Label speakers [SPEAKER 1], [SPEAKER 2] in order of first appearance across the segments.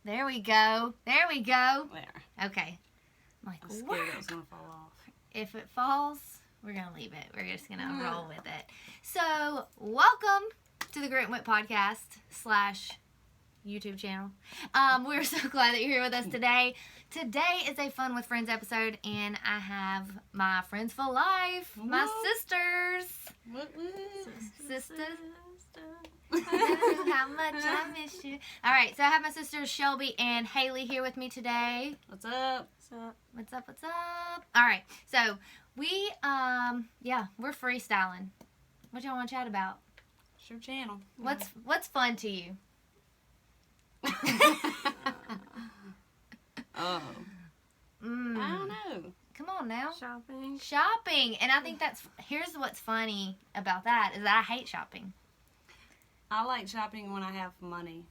[SPEAKER 1] There we go. There. Okay. I'm like,
[SPEAKER 2] I'm scared it was going to fall off.
[SPEAKER 1] If it falls, we're going to leave it. We're just going to roll with it. So, welcome to the Grit and Wit podcast / YouTube channel. We're so glad that you're here with us today. Today is a Fun with Friends episode, and I have my friends for life, my sisters. Sisters. How much I miss you. All right, so I have my sisters Shelbie and Hailey here with me today.
[SPEAKER 2] What's up?
[SPEAKER 1] What's up? All right, so we, we're freestyling. What y'all want to chat about?
[SPEAKER 2] It's your channel.
[SPEAKER 1] What's fun to you?
[SPEAKER 2] I don't know.
[SPEAKER 1] Come on now.
[SPEAKER 3] Shopping.
[SPEAKER 1] And I think here's what's funny about that is that I hate shopping.
[SPEAKER 2] I like shopping when I have money.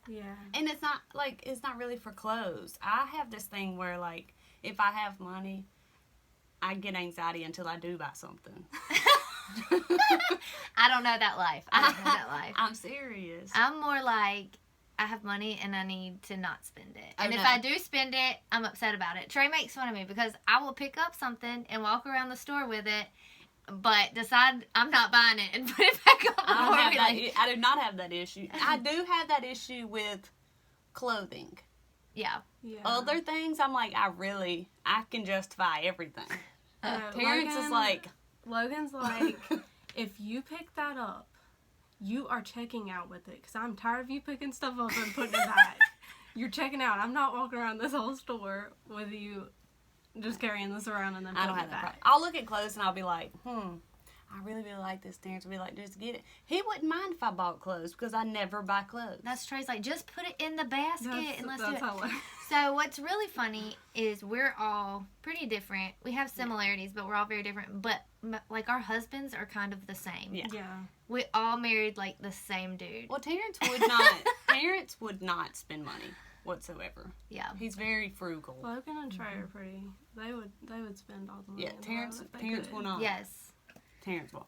[SPEAKER 3] Yeah.
[SPEAKER 2] And it's not really for clothes. I have this thing where, like, if I have money, I get anxiety until I do buy something.
[SPEAKER 1] I don't know that life.
[SPEAKER 2] I'm serious.
[SPEAKER 1] I'm more like, I have money and I need to not spend it. And if
[SPEAKER 2] no.
[SPEAKER 1] I do spend it, I'm upset about it. Trey makes fun of me because I will pick up something and walk around the store with it, but decide I'm not buying it and put it back on the floor.
[SPEAKER 2] I do not have that issue. I do have that issue with clothing.
[SPEAKER 1] Yeah.
[SPEAKER 2] Other things, I'm like, I can justify everything. Terence is like...
[SPEAKER 3] Logan's like, if you pick that up, you are checking out with it. Because I'm tired of you picking stuff up and putting it back. You're checking out. I'm not walking around this whole store with you just carrying this around and then putting it back.
[SPEAKER 2] I'll look at clothes and I'll be like, I really like this. Terence will be like, just get it. He wouldn't mind if I bought clothes because I never buy clothes.
[SPEAKER 1] That's Trey's like, just put it in the basket and let's do it.
[SPEAKER 3] How
[SPEAKER 1] So what's really funny is we're all pretty different. We have similarities, but we're all very different. But like our husbands are kind of the same.
[SPEAKER 3] Yeah.
[SPEAKER 1] We all married like the same dude.
[SPEAKER 2] Well, Terence would not spend money whatsoever.
[SPEAKER 1] Yeah.
[SPEAKER 2] He's very frugal.
[SPEAKER 3] Logan and Trey are pretty. They would spend all the money.
[SPEAKER 2] Yeah, Terence will not.
[SPEAKER 1] Yes.
[SPEAKER 2] Terence won't.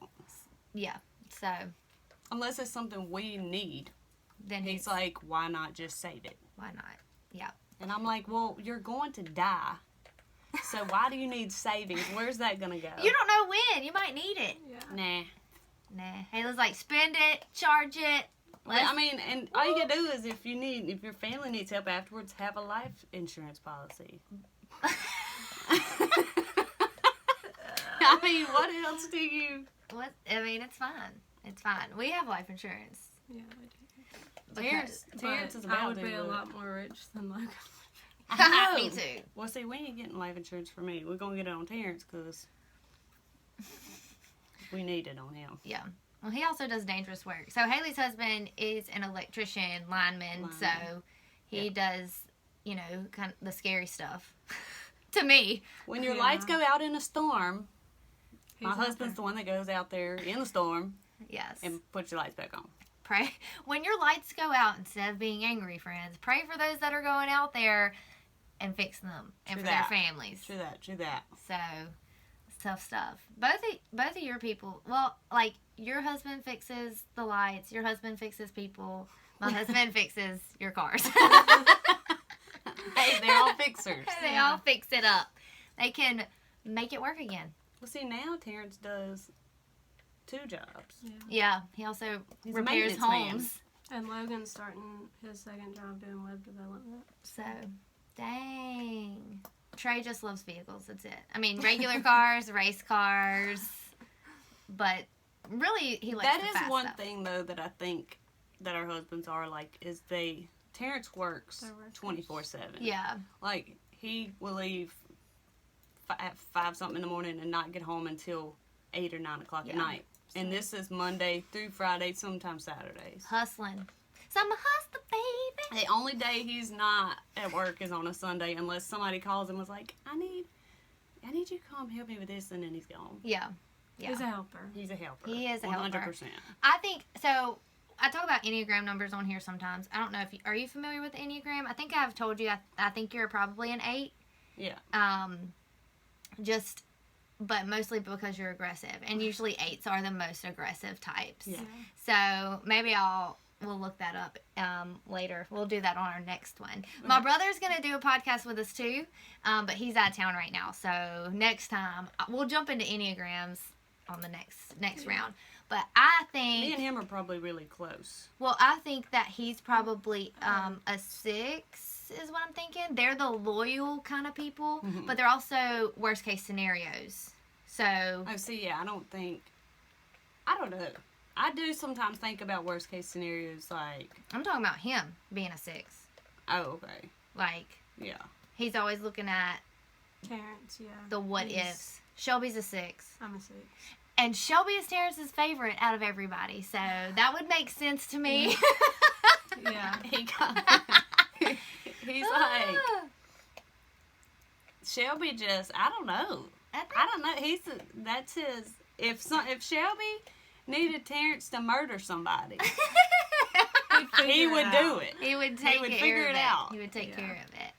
[SPEAKER 1] Yeah. So.
[SPEAKER 2] Unless it's something we need.
[SPEAKER 1] Then
[SPEAKER 2] he's like, why not just save it?
[SPEAKER 1] Why not? Yeah.
[SPEAKER 2] And I'm like, well, you're going to die. So why do you need savings? Where's that going to go?
[SPEAKER 1] You don't know when. You might need it.
[SPEAKER 3] Yeah.
[SPEAKER 1] Nah. Haley's like, spend it, charge it.
[SPEAKER 2] I mean, and all you can do is if your family needs help afterwards, have a life insurance policy. I mean, what else do you...
[SPEAKER 1] It's fine. It's fine. We have life insurance.
[SPEAKER 3] Yeah, we do.
[SPEAKER 2] Terence is about
[SPEAKER 3] I would
[SPEAKER 2] to
[SPEAKER 3] be
[SPEAKER 2] do
[SPEAKER 3] a
[SPEAKER 2] it.
[SPEAKER 3] lot more rich than Logan.
[SPEAKER 1] Me too.
[SPEAKER 2] Well, see, we ain't getting life insurance for me. We're going to get it on Terence because we need it on him.
[SPEAKER 1] Yeah. Well, he also does dangerous work. So Haley's husband is an electrician, lineman. So he does, kind of the scary stuff to me.
[SPEAKER 2] When your lights go out in a storm,
[SPEAKER 3] He's
[SPEAKER 2] my husband's the one that goes out there in the storm.
[SPEAKER 1] Yes.
[SPEAKER 2] And puts your lights back on.
[SPEAKER 1] Pray. When your lights go out, instead of being angry, friends, pray for those that are going out there and fix them and for their families.
[SPEAKER 2] True that.
[SPEAKER 1] So, it's tough stuff. Both of your people, well, like, your husband fixes the lights, your husband fixes people, my husband fixes your cars.
[SPEAKER 2] Hey, they're all fixers.
[SPEAKER 1] They all fix it up. They can make it work again.
[SPEAKER 2] Well, see, now Terence does 2 jobs.
[SPEAKER 1] Yeah, he also
[SPEAKER 2] He's a
[SPEAKER 1] repairs
[SPEAKER 2] maintenance
[SPEAKER 1] homes.
[SPEAKER 3] And Logan's starting his second job doing web development.
[SPEAKER 1] So, dang. Trey just loves vehicles, that's it. I mean, regular cars, race cars, but really he likes the fast
[SPEAKER 2] That is one
[SPEAKER 1] stuff.
[SPEAKER 2] thing, though, that I think that our husbands are like, is Terence works 24/7.
[SPEAKER 1] Yeah.
[SPEAKER 2] Like, he will leave at 5-something in the morning and not get home until 8 or 9 o'clock at night. And this is Monday through Friday, sometimes Saturdays.
[SPEAKER 1] Hustling. So I'm a hustler, baby.
[SPEAKER 2] The only day he's not at work is on a Sunday, unless somebody calls him and was like, I need you to come help me with this, and then he's gone.
[SPEAKER 1] Yeah.
[SPEAKER 3] He's a helper.
[SPEAKER 2] He's a helper.
[SPEAKER 1] He is a
[SPEAKER 2] 100%.
[SPEAKER 1] helper. I think, so I talk about Enneagram numbers on here sometimes. I don't know if are you familiar with the Enneagram? I think I've told you, I think you're probably an 8.
[SPEAKER 2] Yeah.
[SPEAKER 1] But mostly because you're aggressive. And usually 8s are the most aggressive types.
[SPEAKER 2] Yeah.
[SPEAKER 1] So maybe I'll we'll look that up later. We'll do that on our next one. My brother's going to do a podcast with us too, but he's out of town right now. So next time, we'll jump into Enneagrams on the next round. But I think...
[SPEAKER 2] Me and him are probably really close.
[SPEAKER 1] Well, I think that he's probably a 6 is what I'm thinking. They're the loyal kind of people, but they're also worst case scenarios. So...
[SPEAKER 2] Oh, see, yeah, I don't know. I do sometimes think about worst case scenarios, like...
[SPEAKER 1] I'm talking about him being a 6.
[SPEAKER 2] Oh, okay.
[SPEAKER 1] Like...
[SPEAKER 2] Yeah.
[SPEAKER 1] He's always looking at...
[SPEAKER 3] Terence, yeah.
[SPEAKER 1] The what ifs. Shelby's a 6.
[SPEAKER 3] I'm a 6.
[SPEAKER 1] And Shelby is Terrence's favorite out of everybody, so that would make sense to me.
[SPEAKER 3] Yeah.
[SPEAKER 2] He's like... Shelby just... I don't know. I don't know. That's his... If Shelby needed Terence to murder somebody, he would do it.
[SPEAKER 1] He would take
[SPEAKER 2] figure it out.
[SPEAKER 1] He would take care of it.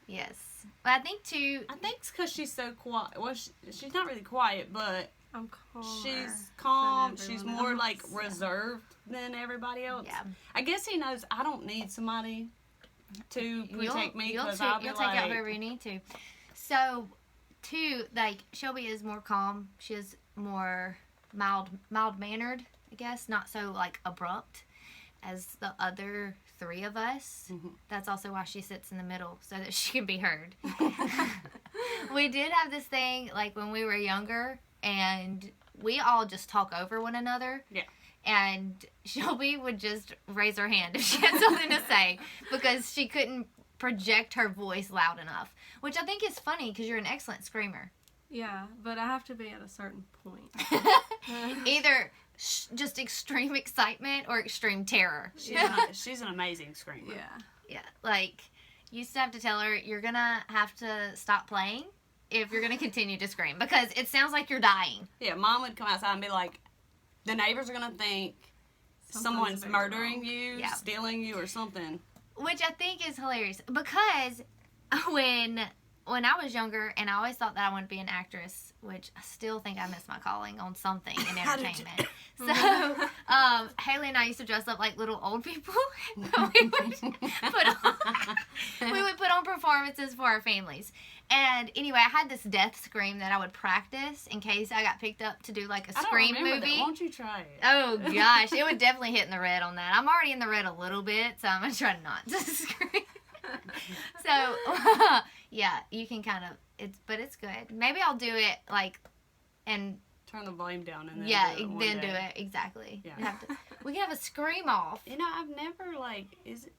[SPEAKER 1] Yes. But I think too...
[SPEAKER 2] I think it's because she's so quiet. Well, she's not really quiet, but...
[SPEAKER 3] I'm calmer.
[SPEAKER 2] She's calm. She's more like reserved than everybody else.
[SPEAKER 1] Yeah.
[SPEAKER 2] I guess he knows I don't need somebody to protect me because I'll be
[SPEAKER 1] you'll
[SPEAKER 2] like...
[SPEAKER 1] take out whoever you need to. So, too, like, Shelby is more calm. She is more mild-mannered, I guess. Not so, like, abrupt as the other 3 of us. That's also why she sits in the middle, so that she can be heard. We did have this thing, like, when we were younger, and we all just talk over one another.
[SPEAKER 2] Yeah.
[SPEAKER 1] And Shelby would just raise her hand if she had something to say because she couldn't project her voice loud enough, which I think is funny because you're an excellent screamer.
[SPEAKER 3] Yeah, but I have to be at a certain point.
[SPEAKER 1] Either just extreme excitement or extreme terror.
[SPEAKER 2] She's an amazing screamer.
[SPEAKER 3] Yeah.
[SPEAKER 1] Yeah, like, you used to have to tell her, you're going to have to stop playing if you're going to continue to scream because it sounds like you're dying.
[SPEAKER 2] Yeah, Mom would come outside and be like, the neighbors are going to think someone's murdering you, stealing you, or something.
[SPEAKER 1] Which I think is hilarious because when I was younger and I always thought that I wanted to be an actress, which I still think I missed my calling on something in entertainment. So, Hailey and I used to dress up like little old people. we would put on performances for our families. And anyway, I had this death scream that I would practice in case I got picked up to do like a Scream movie.
[SPEAKER 2] That. Won't you try it?
[SPEAKER 1] Oh gosh, it would definitely hit in the red on that. I'm already in the red a little bit, so I'm gonna try not to scream. So, yeah, you can kind of but it's good. Maybe I'll do it like and
[SPEAKER 2] turn the volume down and then
[SPEAKER 1] do it exactly.
[SPEAKER 2] Yeah.
[SPEAKER 1] We can have a scream off.
[SPEAKER 2] You know, I've never is it.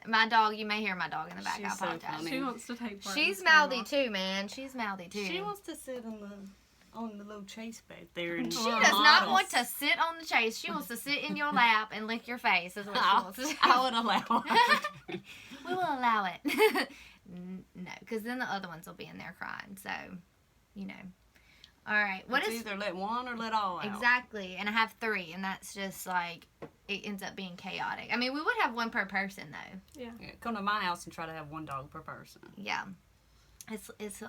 [SPEAKER 1] My dog, you may hear my dog in the back.
[SPEAKER 2] She's
[SPEAKER 1] I apologize.
[SPEAKER 2] so
[SPEAKER 3] She wants to take part.
[SPEAKER 1] She's mouthy too, man. She's mouthy too.
[SPEAKER 2] She wants to sit on the little chase bed there. And
[SPEAKER 1] she does not want to sit on the chase. She wants to sit in your lap and lick your face. Is what she wants to do.
[SPEAKER 2] I would allow her.
[SPEAKER 1] We will allow it. No, because then the other ones will be in there crying. So, you know. All right.
[SPEAKER 2] It's either let one or let all out.
[SPEAKER 1] Exactly. And I have 3, and that's just like it ends up being chaotic. I mean, we would have 1 per person though.
[SPEAKER 3] Yeah.
[SPEAKER 2] Come to my house and try to have 1 dog per person.
[SPEAKER 1] Yeah.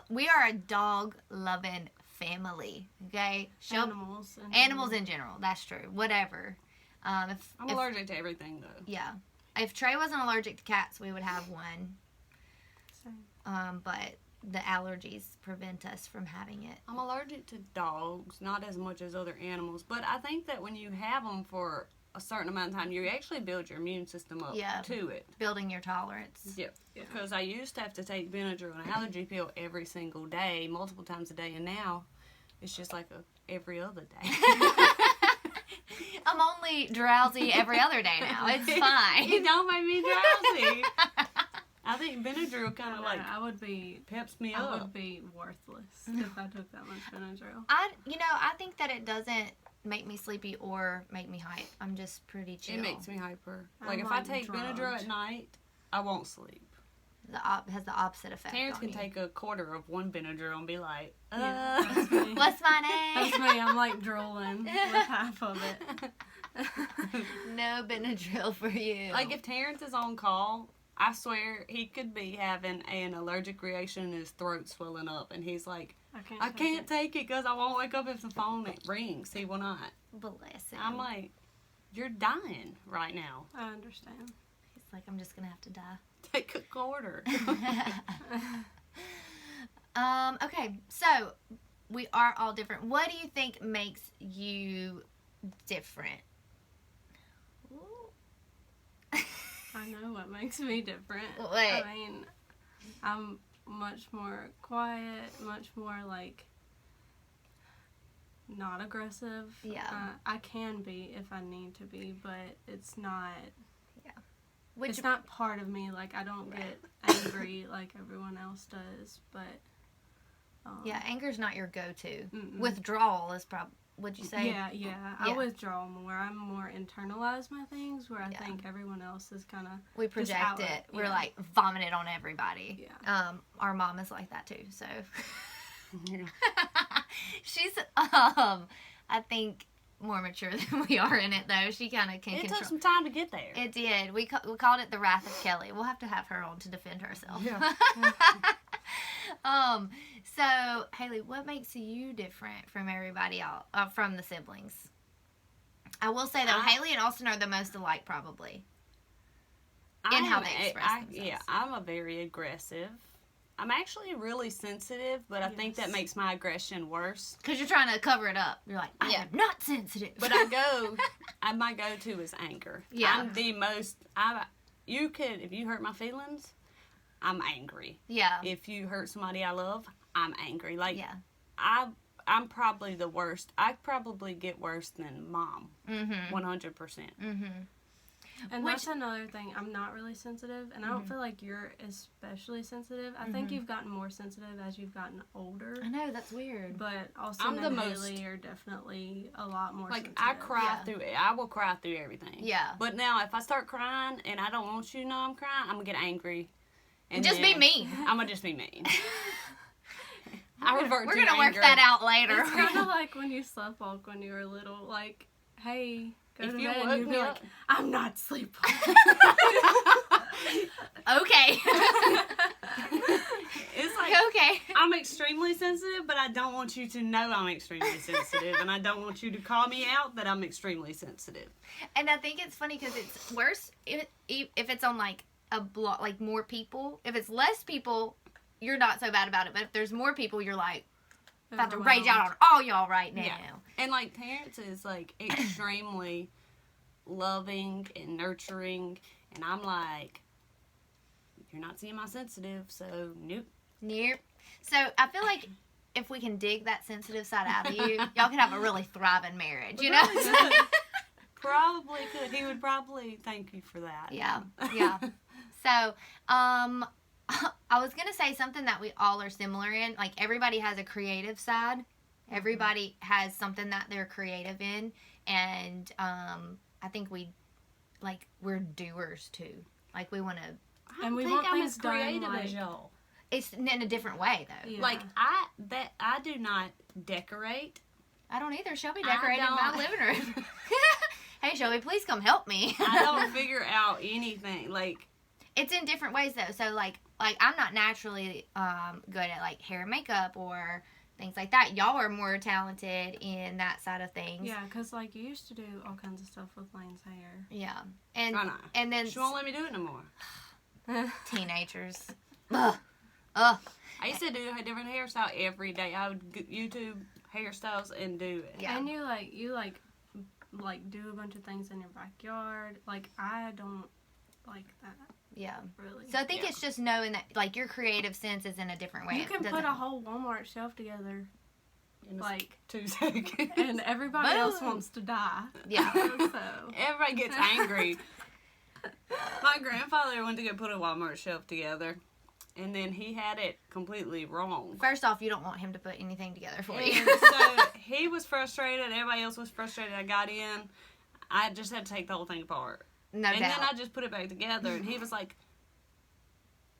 [SPEAKER 1] We are a dog loving family. Okay. Animals in general. That's true. Whatever. I'm
[SPEAKER 2] allergic to everything though.
[SPEAKER 1] Yeah. If Trey wasn't allergic to cats, we would have 1.
[SPEAKER 3] Same.
[SPEAKER 1] But the allergies prevent us from having it.
[SPEAKER 2] I'm allergic to dogs, not as much as other animals, but I think that when you have them for a certain amount of time, you actually build your immune system up to it.
[SPEAKER 1] Building your tolerance.
[SPEAKER 2] Yep. Yeah. Because I used to have to take Benadryl and an allergy pill every single day, multiple times a day, and now it's just like every other day.
[SPEAKER 1] I'm only drowsy every other day now. It's fine.
[SPEAKER 2] You don't make me drowsy. I think Benadryl kind of
[SPEAKER 3] I would be
[SPEAKER 2] peps me up.
[SPEAKER 3] I would be worthless if I took that much Benadryl.
[SPEAKER 1] I think that it doesn't make me sleepy or make me hype. I'm just pretty chill.
[SPEAKER 2] It makes me hyper. Like if I take Benadryl at night, I won't sleep.
[SPEAKER 1] Has the opposite effect.
[SPEAKER 2] Terence
[SPEAKER 1] on
[SPEAKER 2] can
[SPEAKER 1] you.
[SPEAKER 2] take a quarter of 1 Benadryl and be like,
[SPEAKER 3] that's me.
[SPEAKER 1] What's my name?
[SPEAKER 3] That's me. I'm like drooling with half of it.
[SPEAKER 1] No Benadryl for you.
[SPEAKER 2] Like if Terence is on call, I swear he could be having an allergic reaction and his throat swelling up, and he's like, I can't take it because I won't wake up if the phone rings. He will not.
[SPEAKER 1] Bless him.
[SPEAKER 2] I'm like, You're dying right now.
[SPEAKER 3] I understand.
[SPEAKER 1] He's like, I'm just gonna have to die.
[SPEAKER 2] Take a quarter.
[SPEAKER 1] Okay, so we are all different. What do you think makes you different?
[SPEAKER 3] I know what makes me different.
[SPEAKER 1] What?
[SPEAKER 3] I mean, I'm much more quiet, much more like not aggressive.
[SPEAKER 1] Yeah.
[SPEAKER 3] I can be if I need to be, but it's not.
[SPEAKER 1] Which,
[SPEAKER 3] It's not part of me. Like, I don't get angry like everyone else does, but.
[SPEAKER 1] yeah, anger's not your go-to.
[SPEAKER 3] Mm-mm.
[SPEAKER 1] Withdrawal is probably. Would you say?
[SPEAKER 3] Yeah. I withdraw more. I'm more internalize my things, where I think everyone else is kind of.
[SPEAKER 1] We project
[SPEAKER 3] outlet,
[SPEAKER 1] it. We're
[SPEAKER 3] yeah.
[SPEAKER 1] like vomit it on everybody.
[SPEAKER 3] Yeah.
[SPEAKER 1] Our mom is like that too. So.
[SPEAKER 2] Yeah.
[SPEAKER 1] She's I think more mature than we are in it though. She kind of can
[SPEAKER 2] It
[SPEAKER 1] control.
[SPEAKER 2] took some time to get there.
[SPEAKER 1] It did. We called it the Wrath of Kelly. We'll have to have her on to defend herself.
[SPEAKER 2] Yeah.
[SPEAKER 1] So Hailey, what makes you different from everybody else? From the siblings? I will say though, Hailey and Austin are the most alike, probably. In how they express themselves.
[SPEAKER 2] Yeah, I'm a very aggressive. I'm actually really sensitive, but I think that makes my aggression worse.
[SPEAKER 1] Because you're trying to cover it up. You're like, I am not sensitive.
[SPEAKER 2] But my go-to is anger.
[SPEAKER 1] Yeah.
[SPEAKER 2] I'm the most, if you hurt my feelings, I'm angry.
[SPEAKER 1] Yeah.
[SPEAKER 2] If you hurt somebody I love, I'm angry. Like,
[SPEAKER 1] Yeah.
[SPEAKER 2] I'm probably the worst. I probably get worse than Mom. 100%.
[SPEAKER 1] Mm-hmm.
[SPEAKER 3] And that's another thing. I'm not really sensitive, and I don't feel like you're especially sensitive. I think you've gotten more sensitive as you've gotten older.
[SPEAKER 1] I know, that's weird.
[SPEAKER 3] But Austin and Hailey are definitely a lot more sensitive.
[SPEAKER 2] I cry through it. I will cry through everything.
[SPEAKER 1] Yeah.
[SPEAKER 2] But now, if I start crying and I don't want you to know I'm crying, I'm going to get angry. And
[SPEAKER 1] just be mean.
[SPEAKER 2] I'm going to just be mean. We're
[SPEAKER 1] going to work that out later.
[SPEAKER 3] It's kind of like when you sleepwalk when you were little. Like, hey, go to bed. And you'd be like, I'm not sleepwalking.
[SPEAKER 1] Okay.
[SPEAKER 2] It's like,
[SPEAKER 1] okay.
[SPEAKER 2] I'm extremely sensitive, but I don't want you to know I'm extremely sensitive. And I don't want you to call me out that I'm extremely sensitive.
[SPEAKER 1] And I think it's funny because it's worse if it's on like a block, like more people. If it's less people, you're not so bad about it. But if there's more people, you're like about to rage out on all y'all right now.
[SPEAKER 2] Yeah. And like Terence is like extremely loving and nurturing. And I'm like, you're not seeing my sensitive, so nope.
[SPEAKER 1] Nope. So I feel like if we can dig that sensitive side out of you, y'all could have a really thriving marriage, you know?
[SPEAKER 2] Probably could. He would probably thank you for that.
[SPEAKER 1] Yeah. So, I was going to say something that we all are similar in. Like, everybody has a creative side. Everybody has something that they're creative in. And I think we're doers, too. Like, we want to...
[SPEAKER 2] And we want things as creative done, as y'all.
[SPEAKER 1] It's in a different way, though.
[SPEAKER 3] Yeah.
[SPEAKER 2] Like, I do not decorate.
[SPEAKER 1] I don't either. Shelby decorated my living room. Hey, Shelby, please come help me.
[SPEAKER 2] I don't figure out anything. Like,
[SPEAKER 1] it's in different ways, though. So, like I'm not naturally good at, like, hair and makeup or things like that. Y'all are more talented in that side of things.
[SPEAKER 3] Yeah, because, like, you used to do all kinds of stuff with Lane's hair.
[SPEAKER 1] Yeah.
[SPEAKER 2] And
[SPEAKER 1] then...
[SPEAKER 2] She won't let me do it no more.
[SPEAKER 1] Teenagers.
[SPEAKER 2] I used to do a different hairstyle every day. I would YouTube hairstyles and do it.
[SPEAKER 3] Yeah. And you do a bunch of things in your backyard. Like, I don't like that.
[SPEAKER 1] Yeah.
[SPEAKER 3] Really.
[SPEAKER 1] So I think it's just knowing that, like, your creative sense is in a different way.
[SPEAKER 3] You can put a whole Walmart shelf together. Like
[SPEAKER 2] 2 seconds.
[SPEAKER 3] And everybody else wants to die.
[SPEAKER 1] Yeah.
[SPEAKER 3] So.
[SPEAKER 2] Everybody gets angry. My grandfather went to go put a Walmart shelf together, and then he had it completely wrong.
[SPEAKER 1] First off, you don't want him to put anything together for you.
[SPEAKER 2] And so he was frustrated. Everybody else was frustrated. I got in. I just had to take the whole thing apart.
[SPEAKER 1] No
[SPEAKER 2] and
[SPEAKER 1] doubt.
[SPEAKER 2] then I just put it back together, and he was like,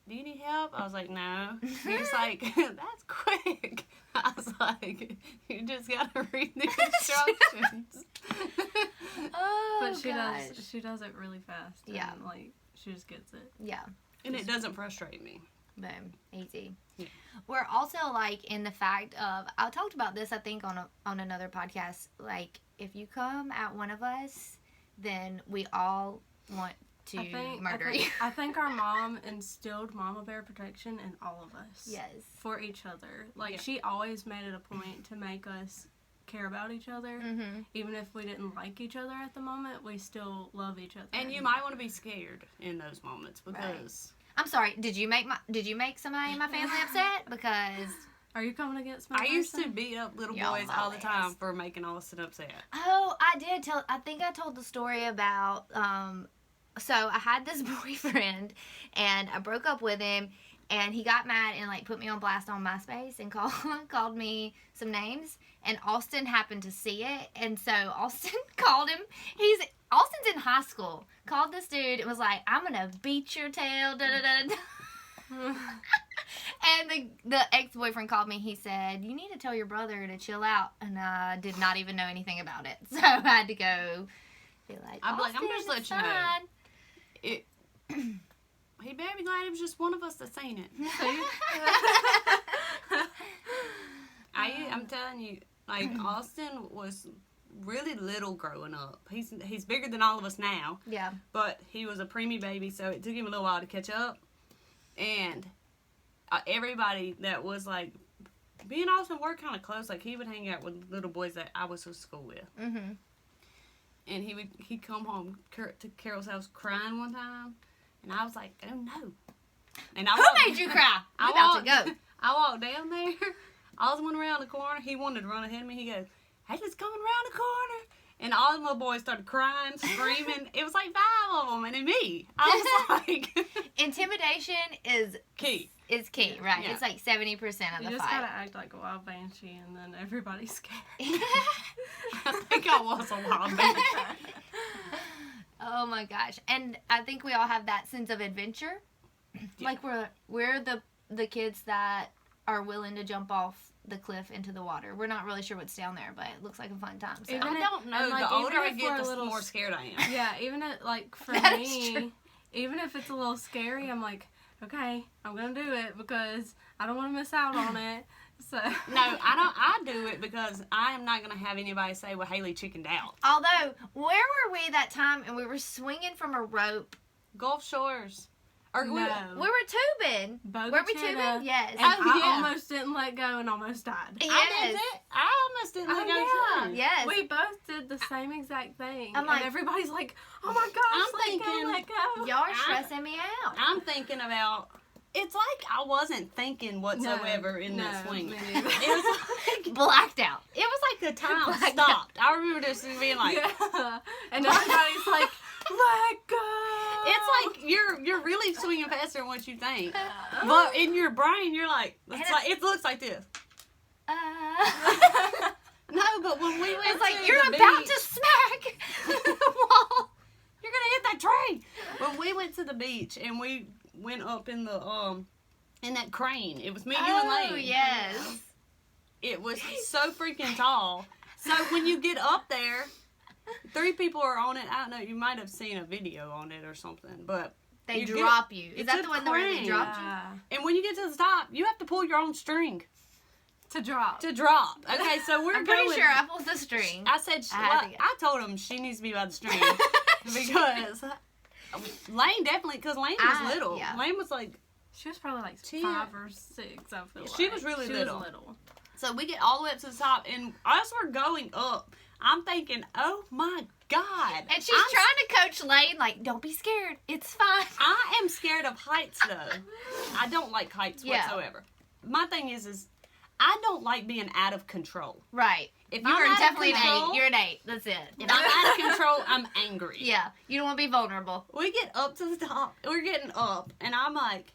[SPEAKER 2] do you need help? I was like, no. He was like, that's quick. I was like, you just got to read the instructions.
[SPEAKER 1] Oh,
[SPEAKER 3] but she does it really fast.
[SPEAKER 1] Yeah.
[SPEAKER 3] And, like, she just gets it.
[SPEAKER 1] Yeah.
[SPEAKER 2] And it doesn't frustrate me.
[SPEAKER 1] Boom. Easy.
[SPEAKER 2] Yeah.
[SPEAKER 1] We're also, like, in the fact of, I talked about this, I think, on another podcast. Like, if you come at one of us then we all want to murder you.
[SPEAKER 3] I think our mom instilled mama bear protection in all of us.
[SPEAKER 1] Yes.
[SPEAKER 3] For each other. Like,
[SPEAKER 2] Yeah.
[SPEAKER 3] she always made it a point to make us care about each other.
[SPEAKER 1] Mm-hmm.
[SPEAKER 3] Even if we didn't like each other at the moment, we still love each other.
[SPEAKER 2] And you might want to be scared in those moments because
[SPEAKER 1] I'm sorry. Did you make somebody in my family upset? Because
[SPEAKER 3] Are you coming against me?
[SPEAKER 2] I used to
[SPEAKER 3] Larson?
[SPEAKER 2] beat up little
[SPEAKER 1] Y'all
[SPEAKER 2] boys all the
[SPEAKER 1] my
[SPEAKER 2] time
[SPEAKER 1] ass.
[SPEAKER 2] for making Austin upset.
[SPEAKER 1] I think I told the story about so I had this boyfriend and I broke up with him and he got mad and like put me on blast on MySpace and called me some names and Austin happened to see it and so Austin called him. Austin's in high school. Called this dude and was like, "I'm gonna beat your tail." Da, da, da, da. And the ex-boyfriend called me. He said, "You need to tell your brother to chill out." And I did not even know anything about it. So I had to go be like,
[SPEAKER 2] I'm like, I'm
[SPEAKER 1] "Austin,
[SPEAKER 2] just letting
[SPEAKER 1] it's
[SPEAKER 2] you know."
[SPEAKER 1] fine."
[SPEAKER 2] He better be glad it was just one of us that seen it. I'm telling you, like Austin was really little growing up. He's bigger than all of us now,
[SPEAKER 1] Yeah.
[SPEAKER 2] but he was a preemie baby, so it took him a little while to catch up. And everybody that was like, me and Austin were kind of close. Like he would hang out with little boys that I was to school with.
[SPEAKER 1] Mm-hmm.
[SPEAKER 2] And he'd come home to Carol's house crying one time, and I was like, "Oh no!" And
[SPEAKER 1] Who made you cry? I'm about to go.
[SPEAKER 2] I walked down there. Austin went around the corner. He wanted to run ahead of me. He goes, "Haley's coming around the corner," and all the little boys started crying, screaming. It was like 5 of them, and then me. I was like,
[SPEAKER 1] Intimidation is
[SPEAKER 2] key.
[SPEAKER 1] key, right?
[SPEAKER 2] Yeah.
[SPEAKER 1] It's like 70% of
[SPEAKER 3] You
[SPEAKER 1] the
[SPEAKER 3] just
[SPEAKER 1] fight.
[SPEAKER 3] gotta act like a wild banshee and then everybody's scared.
[SPEAKER 2] I think I was a wild baby.
[SPEAKER 1] Oh my gosh. And I think we all have that sense of adventure.
[SPEAKER 2] Yeah.
[SPEAKER 1] Like we're the kids that are willing to jump off the cliff into the water. We're not really sure what's down there, but it looks like a fun time. So.
[SPEAKER 3] Even
[SPEAKER 2] I don't know.
[SPEAKER 3] and, like,
[SPEAKER 2] The older
[SPEAKER 3] even
[SPEAKER 2] I
[SPEAKER 3] if
[SPEAKER 2] get,
[SPEAKER 3] we're a
[SPEAKER 2] the
[SPEAKER 3] little
[SPEAKER 2] more scared I am.
[SPEAKER 3] Yeah, even like for
[SPEAKER 1] That is
[SPEAKER 3] me,
[SPEAKER 1] true.
[SPEAKER 3] even if it's a little scary, I'm like, okay, I'm gonna do it because I don't want to miss out on it. So
[SPEAKER 2] No, I don't. I do it because I am not going to have anybody say, "Well, Haley chickened out."
[SPEAKER 1] Although, where were we that time and we were swinging from a rope?
[SPEAKER 2] Gulf Shores. Or
[SPEAKER 3] No.
[SPEAKER 1] We were tubing. Were we
[SPEAKER 3] Bogota,
[SPEAKER 1] tubing? Yes.
[SPEAKER 3] and
[SPEAKER 2] Oh,
[SPEAKER 3] I
[SPEAKER 2] yeah.
[SPEAKER 3] almost didn't let go and almost died.
[SPEAKER 1] Yes.
[SPEAKER 2] I did it. I almost didn't let go too.
[SPEAKER 1] Yes.
[SPEAKER 3] We both did the same exact thing.
[SPEAKER 1] I'm like-
[SPEAKER 3] and everybody's like, "Oh my gosh, let go."
[SPEAKER 1] Y'all are stressing me out.
[SPEAKER 2] I'm thinking about. It's like I wasn't thinking whatsoever in that swing.
[SPEAKER 3] me
[SPEAKER 2] It
[SPEAKER 3] neither.
[SPEAKER 2] was like
[SPEAKER 1] Blacked out.
[SPEAKER 2] it was like the time
[SPEAKER 1] Blacked
[SPEAKER 2] stopped. I remember just being like,
[SPEAKER 3] Yeah. And everybody's like, "Let go."
[SPEAKER 2] it's like you're really swinging faster than what you think, but in your brain you're like, it's like it looks like this. No, but when we went
[SPEAKER 1] It's like
[SPEAKER 2] to
[SPEAKER 1] you're
[SPEAKER 2] the
[SPEAKER 1] about
[SPEAKER 2] beach,
[SPEAKER 1] to smack the wall.
[SPEAKER 2] you're gonna hit that tree. When we went to the beach and we went up in that crane, it was me, you, and
[SPEAKER 1] Oh
[SPEAKER 2] Lane.
[SPEAKER 1] yes.
[SPEAKER 2] It was so freaking tall. So when you get up there, 3 people are on it. I don't know. You might have seen a video on it or something, but
[SPEAKER 1] They
[SPEAKER 2] you
[SPEAKER 1] drop you. Is
[SPEAKER 2] it's
[SPEAKER 1] that
[SPEAKER 2] a
[SPEAKER 1] the one where they
[SPEAKER 2] crane.
[SPEAKER 1] dropped you?
[SPEAKER 3] Yeah.
[SPEAKER 2] and when you get to the top, you have to pull your own string
[SPEAKER 3] To drop.
[SPEAKER 2] to drop. Okay, so we're
[SPEAKER 1] I'm pretty
[SPEAKER 2] going.
[SPEAKER 1] sure I pulled the string.
[SPEAKER 2] I said,
[SPEAKER 1] I had to get-
[SPEAKER 2] I told him she needs to be by the string because Lane definitely, because Lane was little.
[SPEAKER 1] yeah.
[SPEAKER 2] Lane was like,
[SPEAKER 3] She was probably like
[SPEAKER 2] 10.
[SPEAKER 3] 5 or 6, I feel like.
[SPEAKER 2] She was really
[SPEAKER 3] She
[SPEAKER 2] little.
[SPEAKER 3] was little.
[SPEAKER 2] so we get all the way up to the top, and as we're going up, I'm thinking, oh my God.
[SPEAKER 1] And she's trying to coach Lane, like, don't be scared. It's fine.
[SPEAKER 2] I am scared of heights, though. I don't like heights
[SPEAKER 1] Yeah.
[SPEAKER 2] whatsoever. My thing is I don't like being out of control.
[SPEAKER 1] Right.
[SPEAKER 2] If
[SPEAKER 1] You
[SPEAKER 2] I'm
[SPEAKER 1] are
[SPEAKER 2] out of
[SPEAKER 1] definitely an
[SPEAKER 2] control,
[SPEAKER 1] 8. You're an 8. That's it.
[SPEAKER 2] if I'm out of control, I'm angry.
[SPEAKER 1] Yeah. You don't want to be vulnerable.
[SPEAKER 2] We get up to the top. We're getting up, and I'm like,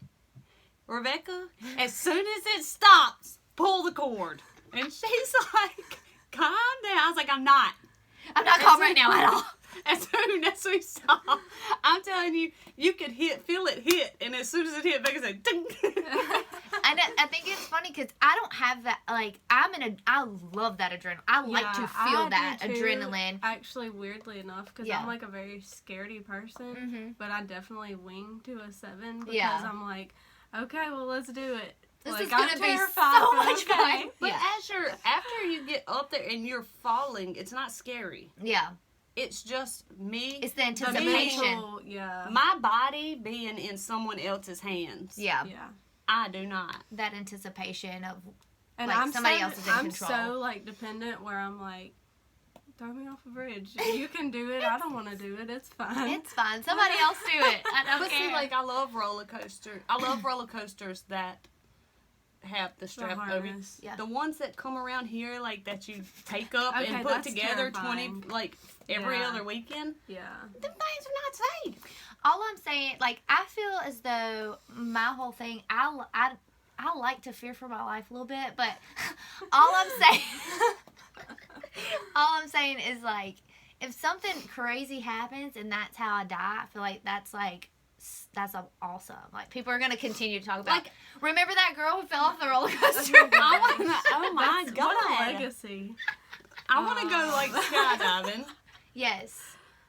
[SPEAKER 2] Rebecca, as soon as it stops, pull the cord. And she's like, calm down. I was like, I'm not.
[SPEAKER 1] I'm not calm right now at all.
[SPEAKER 2] As soon as we stop, I'm telling you, you could feel it hit, and as soon as it hit, Becca said, ding.
[SPEAKER 1] And I think it's funny because I don't have that, like, I love that adrenaline. I like to
[SPEAKER 3] Yeah,
[SPEAKER 1] feel
[SPEAKER 3] I
[SPEAKER 1] that
[SPEAKER 3] do too,
[SPEAKER 1] adrenaline.
[SPEAKER 3] Actually, weirdly enough, because
[SPEAKER 1] Yeah.
[SPEAKER 3] I'm like a very scaredy person,
[SPEAKER 1] Mm-hmm.
[SPEAKER 3] but I definitely wing to a 7 because
[SPEAKER 1] Yeah.
[SPEAKER 3] I'm like, okay, well, let's do it.
[SPEAKER 1] This
[SPEAKER 3] like,
[SPEAKER 1] is going to
[SPEAKER 3] I'm
[SPEAKER 1] be
[SPEAKER 3] terrified,
[SPEAKER 1] so
[SPEAKER 3] but
[SPEAKER 1] much
[SPEAKER 3] okay.
[SPEAKER 1] fun.
[SPEAKER 2] But
[SPEAKER 1] Yeah.
[SPEAKER 2] after you get up there and you're falling, it's not scary.
[SPEAKER 1] Yeah.
[SPEAKER 2] It's just me.
[SPEAKER 1] It's the
[SPEAKER 3] The
[SPEAKER 1] anticipation.
[SPEAKER 3] mental, yeah.
[SPEAKER 2] My body being in someone else's hands.
[SPEAKER 1] Yeah.
[SPEAKER 3] Yeah.
[SPEAKER 2] I do not.
[SPEAKER 1] That anticipation of
[SPEAKER 3] And
[SPEAKER 1] like,
[SPEAKER 3] I'm
[SPEAKER 1] somebody
[SPEAKER 3] so,
[SPEAKER 1] else is in
[SPEAKER 3] I'm
[SPEAKER 1] control.
[SPEAKER 3] so like dependent where I'm like, throw me off a bridge. You can do it. I don't want to do it. It's fine.
[SPEAKER 1] it's fine. Somebody else do it. I don't
[SPEAKER 2] But
[SPEAKER 1] care.
[SPEAKER 2] see, like, I love roller coasters. I love roller coasters that have the strap over you.
[SPEAKER 3] harness.
[SPEAKER 1] Yeah.
[SPEAKER 2] The ones that come around here, like, that you take up
[SPEAKER 3] Okay,
[SPEAKER 2] and put
[SPEAKER 3] that's
[SPEAKER 2] together
[SPEAKER 3] terrifying.
[SPEAKER 2] 20, like, every
[SPEAKER 3] Yeah.
[SPEAKER 2] other weekend.
[SPEAKER 3] Yeah.
[SPEAKER 2] Them things are not safe.
[SPEAKER 1] All I'm saying, like, I feel as though my whole thing, I like to fear for my life a little bit, but all I'm saying is, like, if something crazy happens and that's how I die, I feel like that's awesome. Like, people are going to continue to talk about,
[SPEAKER 2] Like,
[SPEAKER 1] remember that girl who fell off the roller coaster?
[SPEAKER 2] Oh my
[SPEAKER 3] That's,
[SPEAKER 2] God.
[SPEAKER 3] What a legacy.
[SPEAKER 2] I want to go, like, skydiving.
[SPEAKER 1] Yes.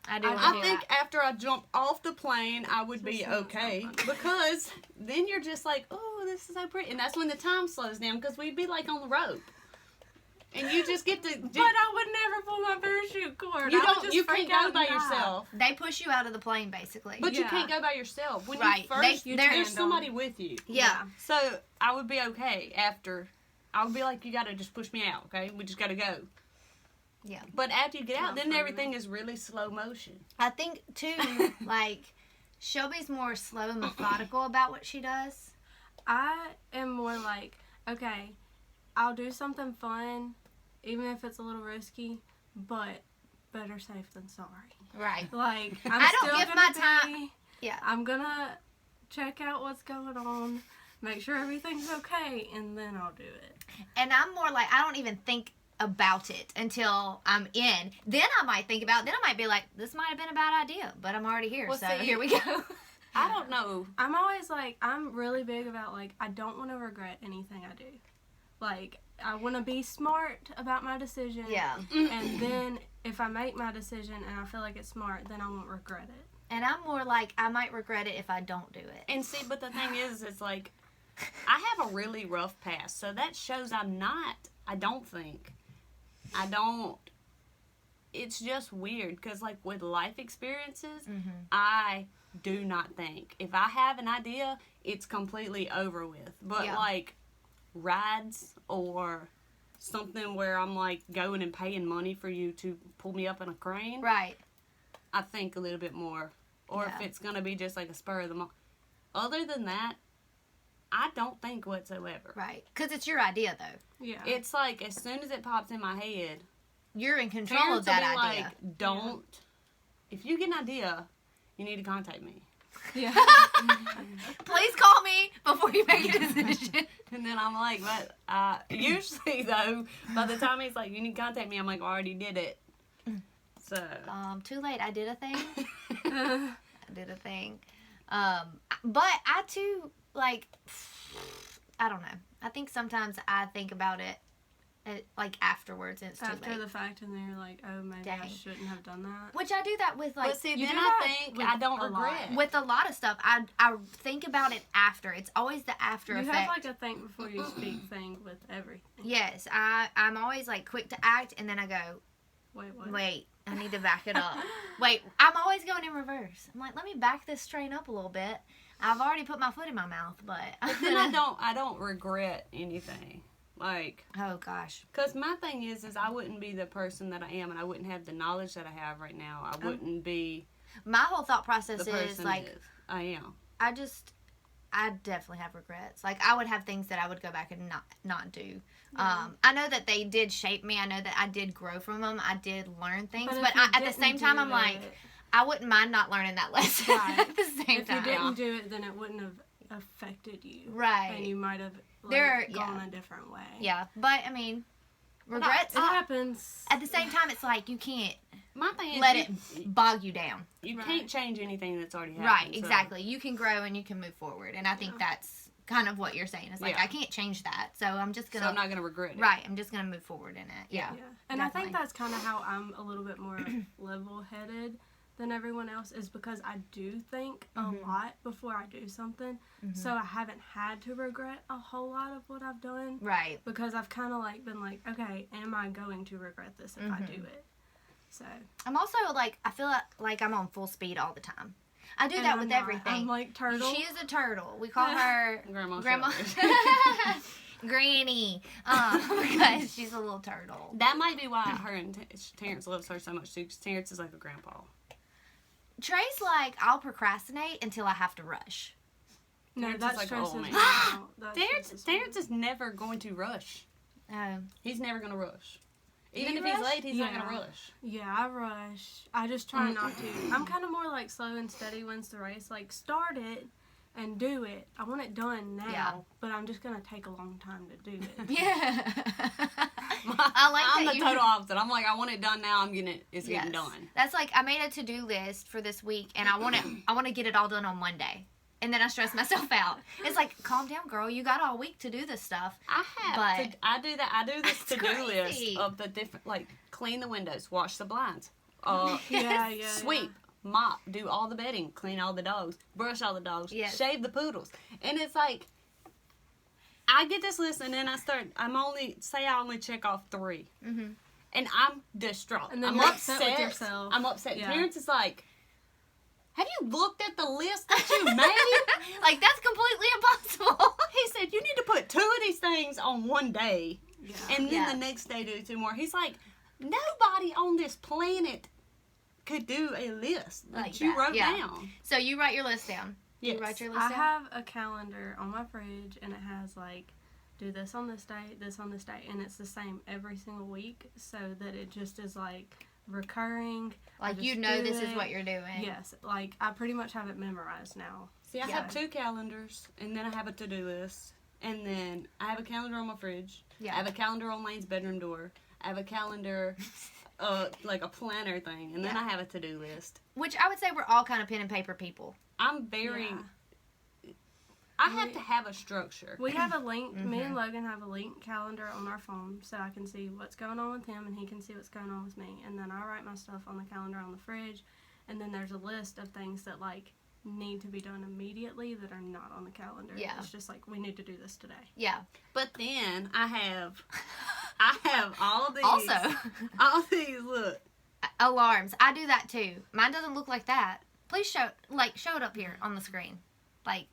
[SPEAKER 1] I do
[SPEAKER 3] I
[SPEAKER 1] want to
[SPEAKER 2] I
[SPEAKER 1] do
[SPEAKER 2] think
[SPEAKER 1] that.
[SPEAKER 2] after I jump off the plane, I would be
[SPEAKER 3] Just sounds
[SPEAKER 2] okay.
[SPEAKER 3] so fun.
[SPEAKER 2] Because then you're just like, oh, this is so pretty. And that's when the time slows down because we'd be like on the rope. And you just get to.
[SPEAKER 3] But I would never pull my parachute cord.
[SPEAKER 2] You
[SPEAKER 3] I would
[SPEAKER 2] don't.
[SPEAKER 3] just
[SPEAKER 2] You
[SPEAKER 3] freak
[SPEAKER 2] can't
[SPEAKER 3] out
[SPEAKER 2] go
[SPEAKER 3] and
[SPEAKER 2] by
[SPEAKER 3] die.
[SPEAKER 2] yourself.
[SPEAKER 1] They push you out of the plane, basically.
[SPEAKER 2] But you
[SPEAKER 3] Yeah.
[SPEAKER 2] can't go by yourself. When
[SPEAKER 1] Right.
[SPEAKER 2] you first,
[SPEAKER 1] They-
[SPEAKER 2] there's
[SPEAKER 3] tandem.
[SPEAKER 2] somebody with you.
[SPEAKER 1] Yeah.
[SPEAKER 2] So I would be okay after. I would be like, you got to just push me out, okay? We just got to go.
[SPEAKER 1] Yeah.
[SPEAKER 2] But after you get out,
[SPEAKER 3] Not
[SPEAKER 2] then
[SPEAKER 3] for me.
[SPEAKER 2] everything is really slow motion.
[SPEAKER 1] I think, too, like, Shelby's more slow and methodical about what she does.
[SPEAKER 3] I am more like, okay, I'll do something fun, even if it's a little risky, but better safe than sorry.
[SPEAKER 1] Right.
[SPEAKER 3] Like,
[SPEAKER 1] I don't
[SPEAKER 3] still
[SPEAKER 1] give
[SPEAKER 3] gonna
[SPEAKER 1] my time-
[SPEAKER 3] be-
[SPEAKER 1] Yeah.
[SPEAKER 3] I'm gonna check out what's going on, make sure everything's okay, and then I'll do it.
[SPEAKER 1] And I'm more like, I don't even think about it until I'm in. Then I might think about it. Then I might be like, this might have been a bad idea, but I'm already here.
[SPEAKER 2] Well,
[SPEAKER 1] so
[SPEAKER 2] see,
[SPEAKER 1] here we go.
[SPEAKER 2] I don't know.
[SPEAKER 3] I'm always like, I'm really big about, like, I don't want to regret anything I do. Like, I want to be smart about my decision.
[SPEAKER 1] Yeah.
[SPEAKER 3] And then if I make my decision and I feel like it's smart, then I won't regret it.
[SPEAKER 1] And I'm more like, I might regret it if I don't do it.
[SPEAKER 2] And see, but the thing is, it's like, I have a really rough past. So that shows I don't. It's just weird because, like, with life experiences, I do not think. If I have an idea, it's completely over with. But,
[SPEAKER 1] Yeah.
[SPEAKER 2] like, rides or something where I'm, like, going and paying money for you to pull me up in a crane,
[SPEAKER 1] Right.
[SPEAKER 2] I think a little bit more. Or
[SPEAKER 1] Yeah.
[SPEAKER 2] if it's going to be just, like, a spur of the moment. Other than that, I don't think whatsoever.
[SPEAKER 1] Right. Because it's your idea, though.
[SPEAKER 3] Yeah.
[SPEAKER 2] It's like, as soon as it pops in my head,
[SPEAKER 1] You're in control
[SPEAKER 2] parents
[SPEAKER 1] of that
[SPEAKER 2] will be
[SPEAKER 1] idea.
[SPEAKER 2] like, don't. If you get an idea, you need to contact me.
[SPEAKER 3] yeah.
[SPEAKER 1] Please call me before you make a decision.
[SPEAKER 2] And then I'm like, but usually, though, by the time he's like, you need to contact me, I'm like, I already did it. So.
[SPEAKER 1] Too late. I did a thing. I did a thing. But I too, like, I don't know. I think sometimes I think about it, like, afterwards, and it's too
[SPEAKER 3] After
[SPEAKER 1] late.
[SPEAKER 3] the fact, and then you're like, oh, maybe I
[SPEAKER 1] Dang.
[SPEAKER 3] shouldn't have done that.
[SPEAKER 1] Which I do that with, like,
[SPEAKER 2] But see,
[SPEAKER 3] you
[SPEAKER 2] then
[SPEAKER 3] do
[SPEAKER 2] I
[SPEAKER 3] that
[SPEAKER 2] think
[SPEAKER 3] with
[SPEAKER 2] I don't
[SPEAKER 3] a lot.
[SPEAKER 2] regret.
[SPEAKER 1] with a lot of stuff. I think about it after. It's always the after
[SPEAKER 3] You
[SPEAKER 1] effect.
[SPEAKER 3] have like a think before you speak thing with everything.
[SPEAKER 1] Yes, I'm always, like, quick to act, and then I go,
[SPEAKER 3] Wait, what?
[SPEAKER 1] wait, I need to back it up. Wait, I'm always going in reverse. I'm like, let me back this train up a little bit. I've already put my foot in my mouth, but
[SPEAKER 2] Then I don't regret anything. Like,
[SPEAKER 1] oh gosh,
[SPEAKER 2] because my thing is I wouldn't be the person that I am, and I wouldn't have the knowledge that I have right now. I wouldn't be
[SPEAKER 1] my whole thought
[SPEAKER 2] the
[SPEAKER 1] process
[SPEAKER 2] person
[SPEAKER 1] is like,
[SPEAKER 2] that I am.
[SPEAKER 1] I definitely have regrets. Like, I would have things that I would go back and not do. I know that they did shape me. I know that I did grow from them. I did learn things,
[SPEAKER 3] if
[SPEAKER 1] but
[SPEAKER 3] you
[SPEAKER 1] at the
[SPEAKER 3] didn't
[SPEAKER 1] same time,
[SPEAKER 3] do
[SPEAKER 1] I'm like,
[SPEAKER 3] it-
[SPEAKER 1] I wouldn't mind not learning that lesson
[SPEAKER 3] Right.
[SPEAKER 1] at the same
[SPEAKER 3] if you
[SPEAKER 1] time.
[SPEAKER 3] didn't do it, then it wouldn't have affected you.
[SPEAKER 1] Right.
[SPEAKER 3] And you might have like,
[SPEAKER 1] There-
[SPEAKER 3] gone
[SPEAKER 1] yeah.
[SPEAKER 3] a different way.
[SPEAKER 1] Yeah, but I mean, regrets.
[SPEAKER 3] It happens.
[SPEAKER 1] At the same time, it's like you can't
[SPEAKER 2] My thing is
[SPEAKER 1] let it bog you down.
[SPEAKER 2] You
[SPEAKER 3] Right.
[SPEAKER 2] can't change anything that's already happened.
[SPEAKER 1] Right,
[SPEAKER 2] so-
[SPEAKER 1] exactly. You can grow and you can move forward, and I think that's kind of what you're saying. It's like,
[SPEAKER 2] Yeah.
[SPEAKER 1] I can't change that, so I'm just
[SPEAKER 2] So
[SPEAKER 1] gonna
[SPEAKER 2] I'm not gonna regret it.
[SPEAKER 1] right. I'm just gonna move forward in it. Yeah.
[SPEAKER 3] Yeah. And I think
[SPEAKER 1] definitely.
[SPEAKER 3] that's kind of how I'm a little bit more level-headed than everyone else, is because I do think a lot before I do something. So I haven't had to regret a whole lot of what I've done,
[SPEAKER 1] Right.
[SPEAKER 3] because I've kind of like been like, okay, am I going to regret this if I do it? So
[SPEAKER 1] I'm also like, I feel like I'm on full speed all the time. I do that with everything.
[SPEAKER 3] I'm like Turtle.
[SPEAKER 1] She is a turtle. We call her
[SPEAKER 2] Grandma.
[SPEAKER 1] Granny, because she's a little turtle.
[SPEAKER 2] That might be why her and Terence loves her so much too, because Terence is like a grandpa.
[SPEAKER 1] Trey's like, I'll procrastinate until I have to rush.
[SPEAKER 3] No,
[SPEAKER 2] Terence
[SPEAKER 3] that
[SPEAKER 2] is like,
[SPEAKER 3] stresses
[SPEAKER 2] oh,
[SPEAKER 3] me
[SPEAKER 2] man.
[SPEAKER 3] out. That stresses me
[SPEAKER 2] Terence is never going to rush.
[SPEAKER 1] Um,
[SPEAKER 2] He's never going to rush. Even
[SPEAKER 1] you
[SPEAKER 2] if he's
[SPEAKER 1] rush?
[SPEAKER 2] late, he's not going to rush.
[SPEAKER 3] Yeah, I rush. I just try not to. I'm kind of more like slow and steady wins the race. Like, start it and do it. I want it done now,
[SPEAKER 1] Yeah.
[SPEAKER 3] but I'm just going to take a long time to do it.
[SPEAKER 1] yeah. I like
[SPEAKER 2] I'm
[SPEAKER 1] that
[SPEAKER 2] the
[SPEAKER 1] you-
[SPEAKER 2] total opposite. I'm like, I want it done now. It's getting done.
[SPEAKER 1] That's like, I made a to-do list for this week, and I want to get it all done on Monday. And then I stress myself out. It's like, calm down, girl. You got all week to do this stuff.
[SPEAKER 2] I do that. I do this
[SPEAKER 1] That's
[SPEAKER 2] to-do
[SPEAKER 1] crazy.
[SPEAKER 2] list of the different, like, clean the windows, wash the blinds,
[SPEAKER 3] Yeah.
[SPEAKER 2] sweep, mop, do all the bedding, clean all the dogs, brush all the dogs,
[SPEAKER 1] Yes.
[SPEAKER 2] shave the poodles. And it's like, I get this list and then I only check off 3.
[SPEAKER 1] Mm-hmm.
[SPEAKER 2] And I'm distraught.
[SPEAKER 3] And then
[SPEAKER 2] I'm
[SPEAKER 3] you're upset with yourself.
[SPEAKER 2] I'm upset.
[SPEAKER 3] Yeah.
[SPEAKER 2] Terence is like, have you looked at the list that you made?
[SPEAKER 1] Like, that's completely impossible.
[SPEAKER 2] He said, you need to put 2 of these things on one day.
[SPEAKER 3] Yeah.
[SPEAKER 2] And then
[SPEAKER 1] Yeah.
[SPEAKER 2] the next day do 2 more. He's like, nobody on this planet could do a list
[SPEAKER 1] Like
[SPEAKER 2] that you
[SPEAKER 1] that,
[SPEAKER 2] wrote
[SPEAKER 1] yeah.
[SPEAKER 2] down.
[SPEAKER 1] So you write your list down.
[SPEAKER 2] Yes.
[SPEAKER 1] You write your list
[SPEAKER 3] I
[SPEAKER 1] down?
[SPEAKER 3] have a calendar on my fridge, and it has, like, do this on this day, this on this day, and it's the same every single week, so that it just is, like, recurring. I
[SPEAKER 1] Like, you
[SPEAKER 3] just
[SPEAKER 1] know
[SPEAKER 3] do
[SPEAKER 1] this is
[SPEAKER 3] it.
[SPEAKER 1] what you're doing.
[SPEAKER 3] Yes, like, I pretty much have it memorized now.
[SPEAKER 2] See, I
[SPEAKER 1] Yeah.
[SPEAKER 2] have 2 calendars, and then I have a to-do list. And then I have a calendar on my fridge.
[SPEAKER 1] Yeah.
[SPEAKER 2] I have a calendar on Lane's bedroom door. I have a calendar, like a planner thing. And then
[SPEAKER 1] Yeah.
[SPEAKER 2] I have a to-do list.
[SPEAKER 1] Which I would say we're all kind of pen and paper people.
[SPEAKER 2] I'm very...
[SPEAKER 3] Yeah.
[SPEAKER 2] I have to have a structure.
[SPEAKER 3] We have a link, me
[SPEAKER 1] Mhm.
[SPEAKER 3] and Logan have a linked calendar on our phone, so I can see what's going on with him, and he can see what's going on with me. And then I write my stuff on the calendar on the fridge, and then there's a list of things that, like, need to be done immediately that are not on the calendar.
[SPEAKER 1] Yeah.
[SPEAKER 3] It's just like, we need to do this today.
[SPEAKER 1] Yeah.
[SPEAKER 2] But then I have all these.
[SPEAKER 1] Also,
[SPEAKER 2] All these, look.
[SPEAKER 1] alarms. I do that too. Mine doesn't look like that. Please show it up here on the screen. Like,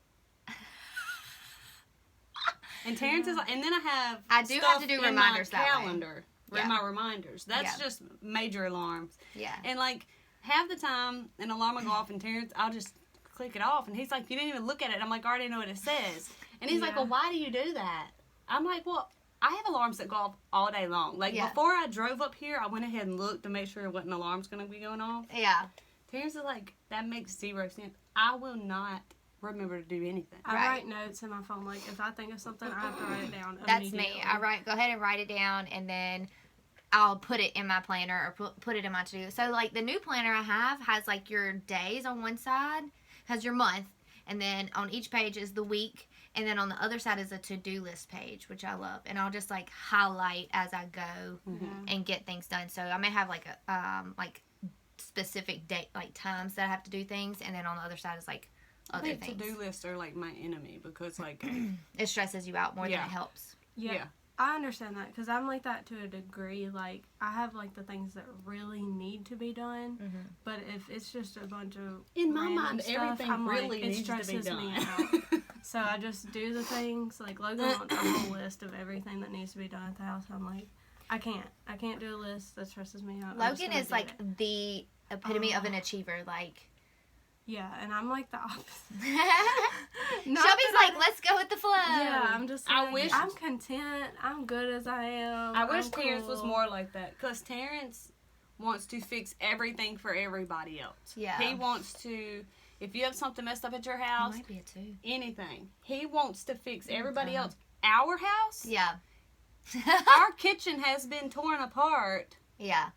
[SPEAKER 2] And Terence is like, and then I
[SPEAKER 1] do have
[SPEAKER 2] stuff
[SPEAKER 1] to do
[SPEAKER 2] in
[SPEAKER 1] reminders
[SPEAKER 2] my
[SPEAKER 1] that way.
[SPEAKER 2] calendar.
[SPEAKER 1] Yeah.
[SPEAKER 2] My reminders. That's
[SPEAKER 1] Yeah.
[SPEAKER 2] just major alarms.
[SPEAKER 1] yeah.
[SPEAKER 2] And like half the time an alarm will go off and Terence, I'll just click it off and he's like, you didn't even look at it. I'm like, I already know what it says. And he's like,
[SPEAKER 3] Yeah.
[SPEAKER 2] well, why do you do that? I'm like, well, I have alarms that go off all day long. Like
[SPEAKER 1] Yeah.
[SPEAKER 2] before I drove up here, I went ahead and looked to make sure what an alarm's going to be going off.
[SPEAKER 1] Yeah.
[SPEAKER 2] Terence is like, that makes 0 sense. I will not remember to do anything.
[SPEAKER 3] I
[SPEAKER 1] Right.
[SPEAKER 3] write notes in my phone. Like, if I think of something, I have to write it down
[SPEAKER 1] That's
[SPEAKER 3] immediately.
[SPEAKER 1] me. Go ahead and write it down, and then I'll put it in my planner or put it in my to-do. So, like, the new planner I have has, like, your days on one side, has your month, and then on each page is the week, and then on the other side is a to-do list page, which I love. And I'll just, like, highlight as I go
[SPEAKER 3] Mhm.
[SPEAKER 1] and get things done. So, I may have, like, a specific date, like, times that I have to do things, and then on the other side is, like,
[SPEAKER 2] I
[SPEAKER 1] other
[SPEAKER 2] think
[SPEAKER 1] things.
[SPEAKER 2] to-do lists are like my enemy because like,
[SPEAKER 1] It stresses you out more
[SPEAKER 2] Yeah.
[SPEAKER 1] than it helps.
[SPEAKER 3] Yeah. I understand that because I'm like that to a degree. Like, I have, like, the things that really need to be done,
[SPEAKER 1] Mm-hmm.
[SPEAKER 3] but if it's just a bunch of
[SPEAKER 2] in my
[SPEAKER 3] random
[SPEAKER 2] mind,
[SPEAKER 3] stuff,
[SPEAKER 2] everything
[SPEAKER 3] I'm like,
[SPEAKER 2] really
[SPEAKER 3] it
[SPEAKER 2] needs to be
[SPEAKER 3] stresses
[SPEAKER 2] done.
[SPEAKER 3] me out. So I just do the things. Like, Logan wants a whole list of everything that needs to be done at the house. I'm like, I can't do a list. That stresses me out. I'm just
[SPEAKER 1] Logan
[SPEAKER 3] gonna
[SPEAKER 1] is
[SPEAKER 3] do
[SPEAKER 1] like
[SPEAKER 3] it.
[SPEAKER 1] the epitome of an achiever. Like,
[SPEAKER 3] Yeah, and I'm like the opposite.
[SPEAKER 1] Shelby's
[SPEAKER 3] Not that
[SPEAKER 1] like, let's go with the flow.
[SPEAKER 3] Yeah, I'm just
[SPEAKER 2] I
[SPEAKER 3] like,
[SPEAKER 2] wish-
[SPEAKER 3] I'm content. I'm good as I am.
[SPEAKER 2] I wish
[SPEAKER 3] I'm
[SPEAKER 2] Terrence was
[SPEAKER 3] cool.
[SPEAKER 2] more like that because Terrence wants to fix everything for everybody else.
[SPEAKER 1] Yeah.
[SPEAKER 2] He wants to, if you have something messed up at your
[SPEAKER 1] He
[SPEAKER 2] house,
[SPEAKER 1] might be a two.
[SPEAKER 2] anything, he wants to fix everybody
[SPEAKER 1] Okay.
[SPEAKER 2] else. Our house,
[SPEAKER 1] Yeah.
[SPEAKER 2] our kitchen has been torn apart
[SPEAKER 1] Yeah.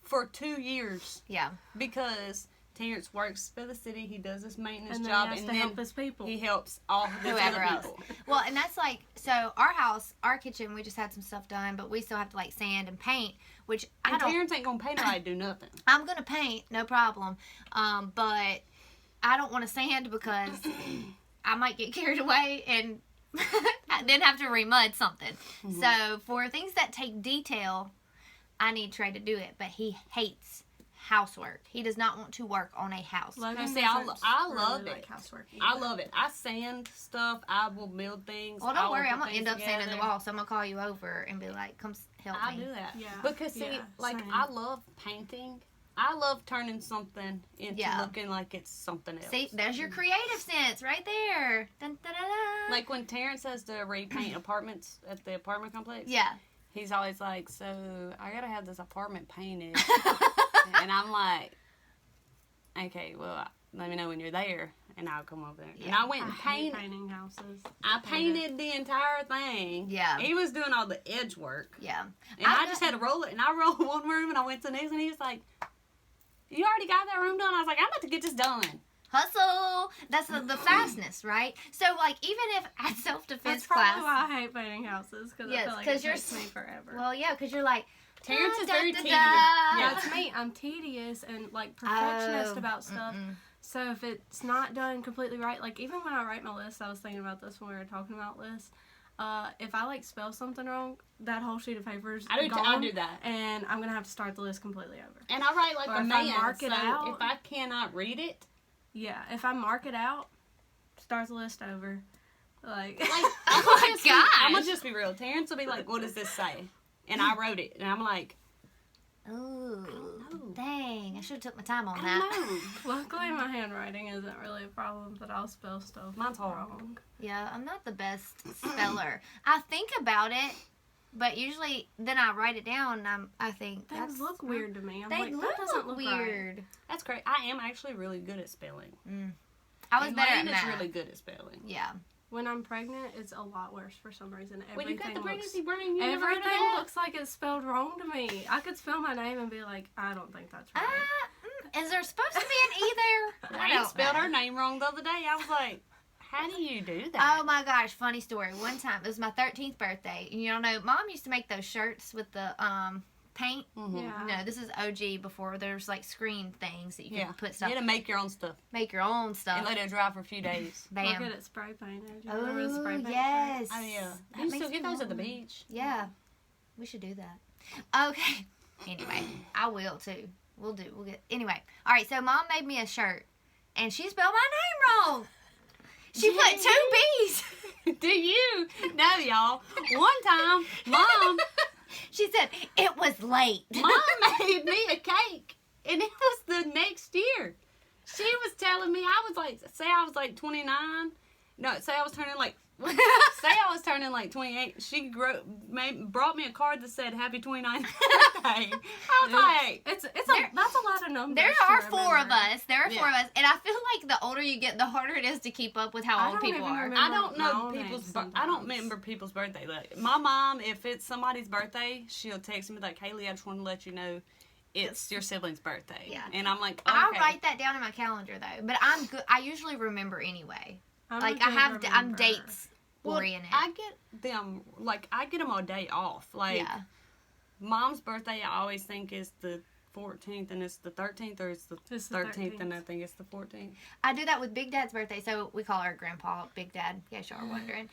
[SPEAKER 2] for 2 years
[SPEAKER 1] Yeah.
[SPEAKER 2] because Terrence works for the city. He does his maintenance
[SPEAKER 3] And then
[SPEAKER 2] job,
[SPEAKER 3] he has
[SPEAKER 2] and
[SPEAKER 3] to
[SPEAKER 2] then
[SPEAKER 3] help his people.
[SPEAKER 2] he helps all the
[SPEAKER 1] Whoever
[SPEAKER 2] other
[SPEAKER 1] else.
[SPEAKER 2] people.
[SPEAKER 1] Well, and that's like, so our house, our kitchen, we just had some stuff done, but we still have to like sand and paint, which I
[SPEAKER 2] And
[SPEAKER 1] don't.
[SPEAKER 2] Terrence ain't gonna pay nobody to do nothing.
[SPEAKER 1] I'm gonna paint, no problem. But I don't want to sand because I might get carried away and then have to remud something.
[SPEAKER 2] Mm-hmm.
[SPEAKER 1] So for things that take detail, I need Trey to do it, but he hates housework. He does not want to work on a house.
[SPEAKER 3] Logan
[SPEAKER 2] See,
[SPEAKER 3] doesn't
[SPEAKER 2] I
[SPEAKER 3] really
[SPEAKER 2] love
[SPEAKER 3] like
[SPEAKER 2] it.
[SPEAKER 3] housework
[SPEAKER 2] I
[SPEAKER 3] either.
[SPEAKER 2] love it. I sand stuff. I will build things.
[SPEAKER 1] Well,
[SPEAKER 2] I
[SPEAKER 1] don't
[SPEAKER 2] will
[SPEAKER 1] worry.
[SPEAKER 2] put
[SPEAKER 1] I'm going to
[SPEAKER 2] things
[SPEAKER 1] end up sanding the
[SPEAKER 2] together.
[SPEAKER 1] wall, so I'm going to call you over and be like, come help
[SPEAKER 2] I
[SPEAKER 1] me.
[SPEAKER 2] do that.
[SPEAKER 3] Yeah.
[SPEAKER 2] Because, see,
[SPEAKER 3] Yeah,
[SPEAKER 2] like,
[SPEAKER 3] same.
[SPEAKER 2] I love painting. I love turning something into looking like it's something else.
[SPEAKER 1] See, there's your creative sense right there. Dun, dun, dun, dun.
[SPEAKER 2] Like, when Terence has to repaint apartments at the apartment complex,
[SPEAKER 1] Yeah.
[SPEAKER 2] he's always like, so, I gotta have this apartment painted. And I'm like, okay, well, let me know when you're there, and I'll come over there. And
[SPEAKER 1] Yeah.
[SPEAKER 2] I went and
[SPEAKER 3] hate
[SPEAKER 2] painted.
[SPEAKER 3] painting houses.
[SPEAKER 2] I painted the entire thing.
[SPEAKER 1] Yeah.
[SPEAKER 2] He was doing all the edge work.
[SPEAKER 1] Yeah.
[SPEAKER 2] And I just had to roll it. And I rolled one room, and I went to the next, and he was like, you already got that room done? I was like, I'm about to get this done.
[SPEAKER 1] Hustle. That's the fastness, right? So, like, even if at self-defense
[SPEAKER 3] That's
[SPEAKER 1] class.
[SPEAKER 3] probably why I hate painting houses, because
[SPEAKER 1] Yes,
[SPEAKER 3] I feel like
[SPEAKER 1] 'cause
[SPEAKER 3] it
[SPEAKER 1] you're
[SPEAKER 3] takes me forever.
[SPEAKER 1] Well, yeah, because you're like,
[SPEAKER 2] Terrence is
[SPEAKER 1] da,
[SPEAKER 2] very
[SPEAKER 1] da,
[SPEAKER 2] tedious.
[SPEAKER 1] da.
[SPEAKER 2] Yeah.
[SPEAKER 3] That's me. I'm tedious and, like, perfectionist
[SPEAKER 1] Oh,
[SPEAKER 3] about stuff.
[SPEAKER 1] mm-mm.
[SPEAKER 3] So if it's not done completely right, like, even when I write my list, I was thinking about this when we were talking about lists. If I, like, spell something wrong, that whole sheet of paper is
[SPEAKER 2] I
[SPEAKER 3] gone.
[SPEAKER 2] do that.
[SPEAKER 3] And I'm going to have to start the list completely over.
[SPEAKER 2] And I write like
[SPEAKER 3] Or
[SPEAKER 2] a
[SPEAKER 3] if I
[SPEAKER 2] man,
[SPEAKER 3] mark
[SPEAKER 2] so
[SPEAKER 3] it out-
[SPEAKER 2] if I cannot read it,
[SPEAKER 3] Yeah, if I mark it out, start the list over. Like,
[SPEAKER 1] Oh my gosh.
[SPEAKER 2] I'm gonna just be real. Terrence will be like, "What does this say?" And I wrote it, and I'm like,
[SPEAKER 1] Ooh,
[SPEAKER 2] know.
[SPEAKER 1] dang! I should have took my time on
[SPEAKER 2] "I
[SPEAKER 1] that.
[SPEAKER 2] don't know."
[SPEAKER 3] luckily my handwriting isn't really a problem, but I'll spell stuff
[SPEAKER 2] Mine's horrible.
[SPEAKER 3] wrong.
[SPEAKER 1] Yeah, I'm not the best speller. I think about it, but usually then I write it down. And I think
[SPEAKER 3] Things
[SPEAKER 1] that's
[SPEAKER 3] look weird to me. I'm
[SPEAKER 1] They
[SPEAKER 3] like,
[SPEAKER 1] look
[SPEAKER 3] that doesn't look right.
[SPEAKER 1] weird.
[SPEAKER 2] That's great. I am actually really good at spelling.
[SPEAKER 1] I was
[SPEAKER 2] And
[SPEAKER 1] better at
[SPEAKER 2] Lane is
[SPEAKER 1] math.
[SPEAKER 2] really good at spelling.
[SPEAKER 1] Yeah.
[SPEAKER 3] When I'm pregnant, it's a lot worse for some reason.
[SPEAKER 2] Well, you got the
[SPEAKER 3] Everything
[SPEAKER 2] pregnancy brain. You never heard of
[SPEAKER 3] everything
[SPEAKER 2] that?
[SPEAKER 3] looks like it's spelled wrong to me. I could spell my name and be like, I don't think that's right.
[SPEAKER 1] Is there supposed to be an E there? I
[SPEAKER 2] Lane
[SPEAKER 1] don't
[SPEAKER 2] spelled
[SPEAKER 1] know.
[SPEAKER 2] her name wrong the other day. I was like, how do you do that?
[SPEAKER 1] Oh my gosh, funny story. One time, it was my 13th birthday. And you know, Mom used to make those shirts with the paint.
[SPEAKER 2] Mhm.
[SPEAKER 3] Yeah.
[SPEAKER 1] No, this is OG before there's like screen things that you can
[SPEAKER 2] Yeah.
[SPEAKER 1] put
[SPEAKER 2] You
[SPEAKER 1] stuff,
[SPEAKER 2] had to make your own stuff
[SPEAKER 1] make your own
[SPEAKER 2] and
[SPEAKER 1] stuff.
[SPEAKER 2] let it dry for a few days.
[SPEAKER 3] Look
[SPEAKER 1] Bam.
[SPEAKER 3] at it spray painted. You remember the spray
[SPEAKER 1] Oh,
[SPEAKER 3] paint
[SPEAKER 1] yes.
[SPEAKER 2] Oh yeah,
[SPEAKER 1] That
[SPEAKER 2] you
[SPEAKER 1] makes
[SPEAKER 2] still get
[SPEAKER 1] me
[SPEAKER 2] those at the
[SPEAKER 1] want one.
[SPEAKER 2] beach.
[SPEAKER 1] Yeah. We should do that. Okay. Anyway, I will too. We'll get. Anyway. All right, so Mom made me a shirt and she spelled my name wrong. She put 2 B's.
[SPEAKER 2] Do you know, y'all? One time, Mom
[SPEAKER 1] She said, it was late.
[SPEAKER 2] Mom made me a cake, and it was the next year. She was telling me I was like 29. No, say I was turning like 28. She brought me a card that said "Happy 29th birthday." I was like,
[SPEAKER 3] That's a lot of numbers.
[SPEAKER 1] There
[SPEAKER 3] to
[SPEAKER 1] are 4 of
[SPEAKER 3] remember.
[SPEAKER 1] us. There are 4
[SPEAKER 2] Yeah.
[SPEAKER 1] of us. And I feel like the older you get, the harder it is to keep up with
[SPEAKER 3] I
[SPEAKER 1] how old
[SPEAKER 3] don't
[SPEAKER 1] people
[SPEAKER 3] even
[SPEAKER 1] are.
[SPEAKER 3] remember.
[SPEAKER 2] I don't
[SPEAKER 3] my
[SPEAKER 2] know
[SPEAKER 3] own
[SPEAKER 2] people's.
[SPEAKER 3] age
[SPEAKER 2] I don't
[SPEAKER 3] sometimes.
[SPEAKER 2] remember people's birthday. Like my mom, if it's somebody's birthday, she'll text me like, "Hailey, I just want to let you know, it's your sibling's birthday."
[SPEAKER 1] Yeah.
[SPEAKER 2] And I'm like, okay.
[SPEAKER 1] I write that down in my calendar though, but I'm good. I usually remember anyway.
[SPEAKER 3] I'm
[SPEAKER 1] Like
[SPEAKER 3] a
[SPEAKER 1] I
[SPEAKER 3] good
[SPEAKER 1] have, I'm
[SPEAKER 3] rememberer.
[SPEAKER 1] dates
[SPEAKER 2] Well,
[SPEAKER 1] oriented.
[SPEAKER 2] I get them a day off. Like
[SPEAKER 1] yeah.
[SPEAKER 2] Mom's birthday, I always think is the 14th, and it's the 13th, or it's the
[SPEAKER 3] It's the
[SPEAKER 2] 13th, and I
[SPEAKER 3] 13th.
[SPEAKER 2] think it's the 14th.
[SPEAKER 1] I do that with Big Dad's birthday, so we call our grandpa Big Dad, in case y'all are wondering.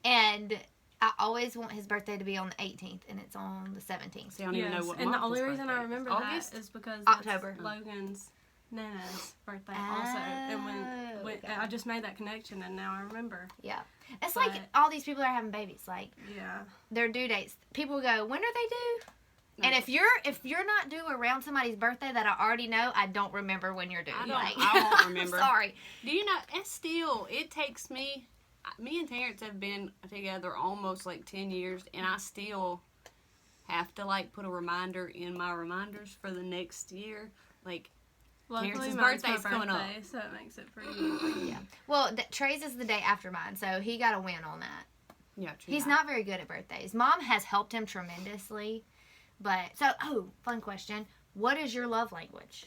[SPEAKER 1] And I always want his birthday to be on the 18th, and it's on the 17th.
[SPEAKER 2] See, I don't even know
[SPEAKER 3] Yes,
[SPEAKER 2] what
[SPEAKER 3] and the
[SPEAKER 2] month
[SPEAKER 3] only
[SPEAKER 2] his
[SPEAKER 3] reason
[SPEAKER 2] birthday
[SPEAKER 3] I remember
[SPEAKER 2] is. August?
[SPEAKER 3] that is because
[SPEAKER 1] October.
[SPEAKER 3] that's Logan's Nana's birthday also, and when
[SPEAKER 1] okay.
[SPEAKER 3] I just made that connection, and now I remember.
[SPEAKER 1] Yeah. It's
[SPEAKER 3] But-
[SPEAKER 1] like all these people are having babies. Like,
[SPEAKER 3] Yeah.
[SPEAKER 1] their due dates. People go, when are they due?
[SPEAKER 2] No.
[SPEAKER 1] And if you're not due around somebody's birthday that I already know, I don't remember when you're due.
[SPEAKER 2] I don't-
[SPEAKER 1] Like,
[SPEAKER 2] I won't remember.
[SPEAKER 1] Sorry.
[SPEAKER 2] Do you know, it takes me and Terrence have been together almost like 10 years, and I still have to like put a reminder in my reminders for the next year. Like,
[SPEAKER 3] Luckily,
[SPEAKER 2] Terrence's
[SPEAKER 3] mine's my
[SPEAKER 2] birthday's coming up.
[SPEAKER 3] birthday, so it makes it pretty easy.
[SPEAKER 1] Yeah. Well, Trey's is the day after mine, so he got a win on that.
[SPEAKER 2] yeah, true.
[SPEAKER 1] He's not very good at birthdays. Mom has helped him tremendously. But, fun question. What is your love language?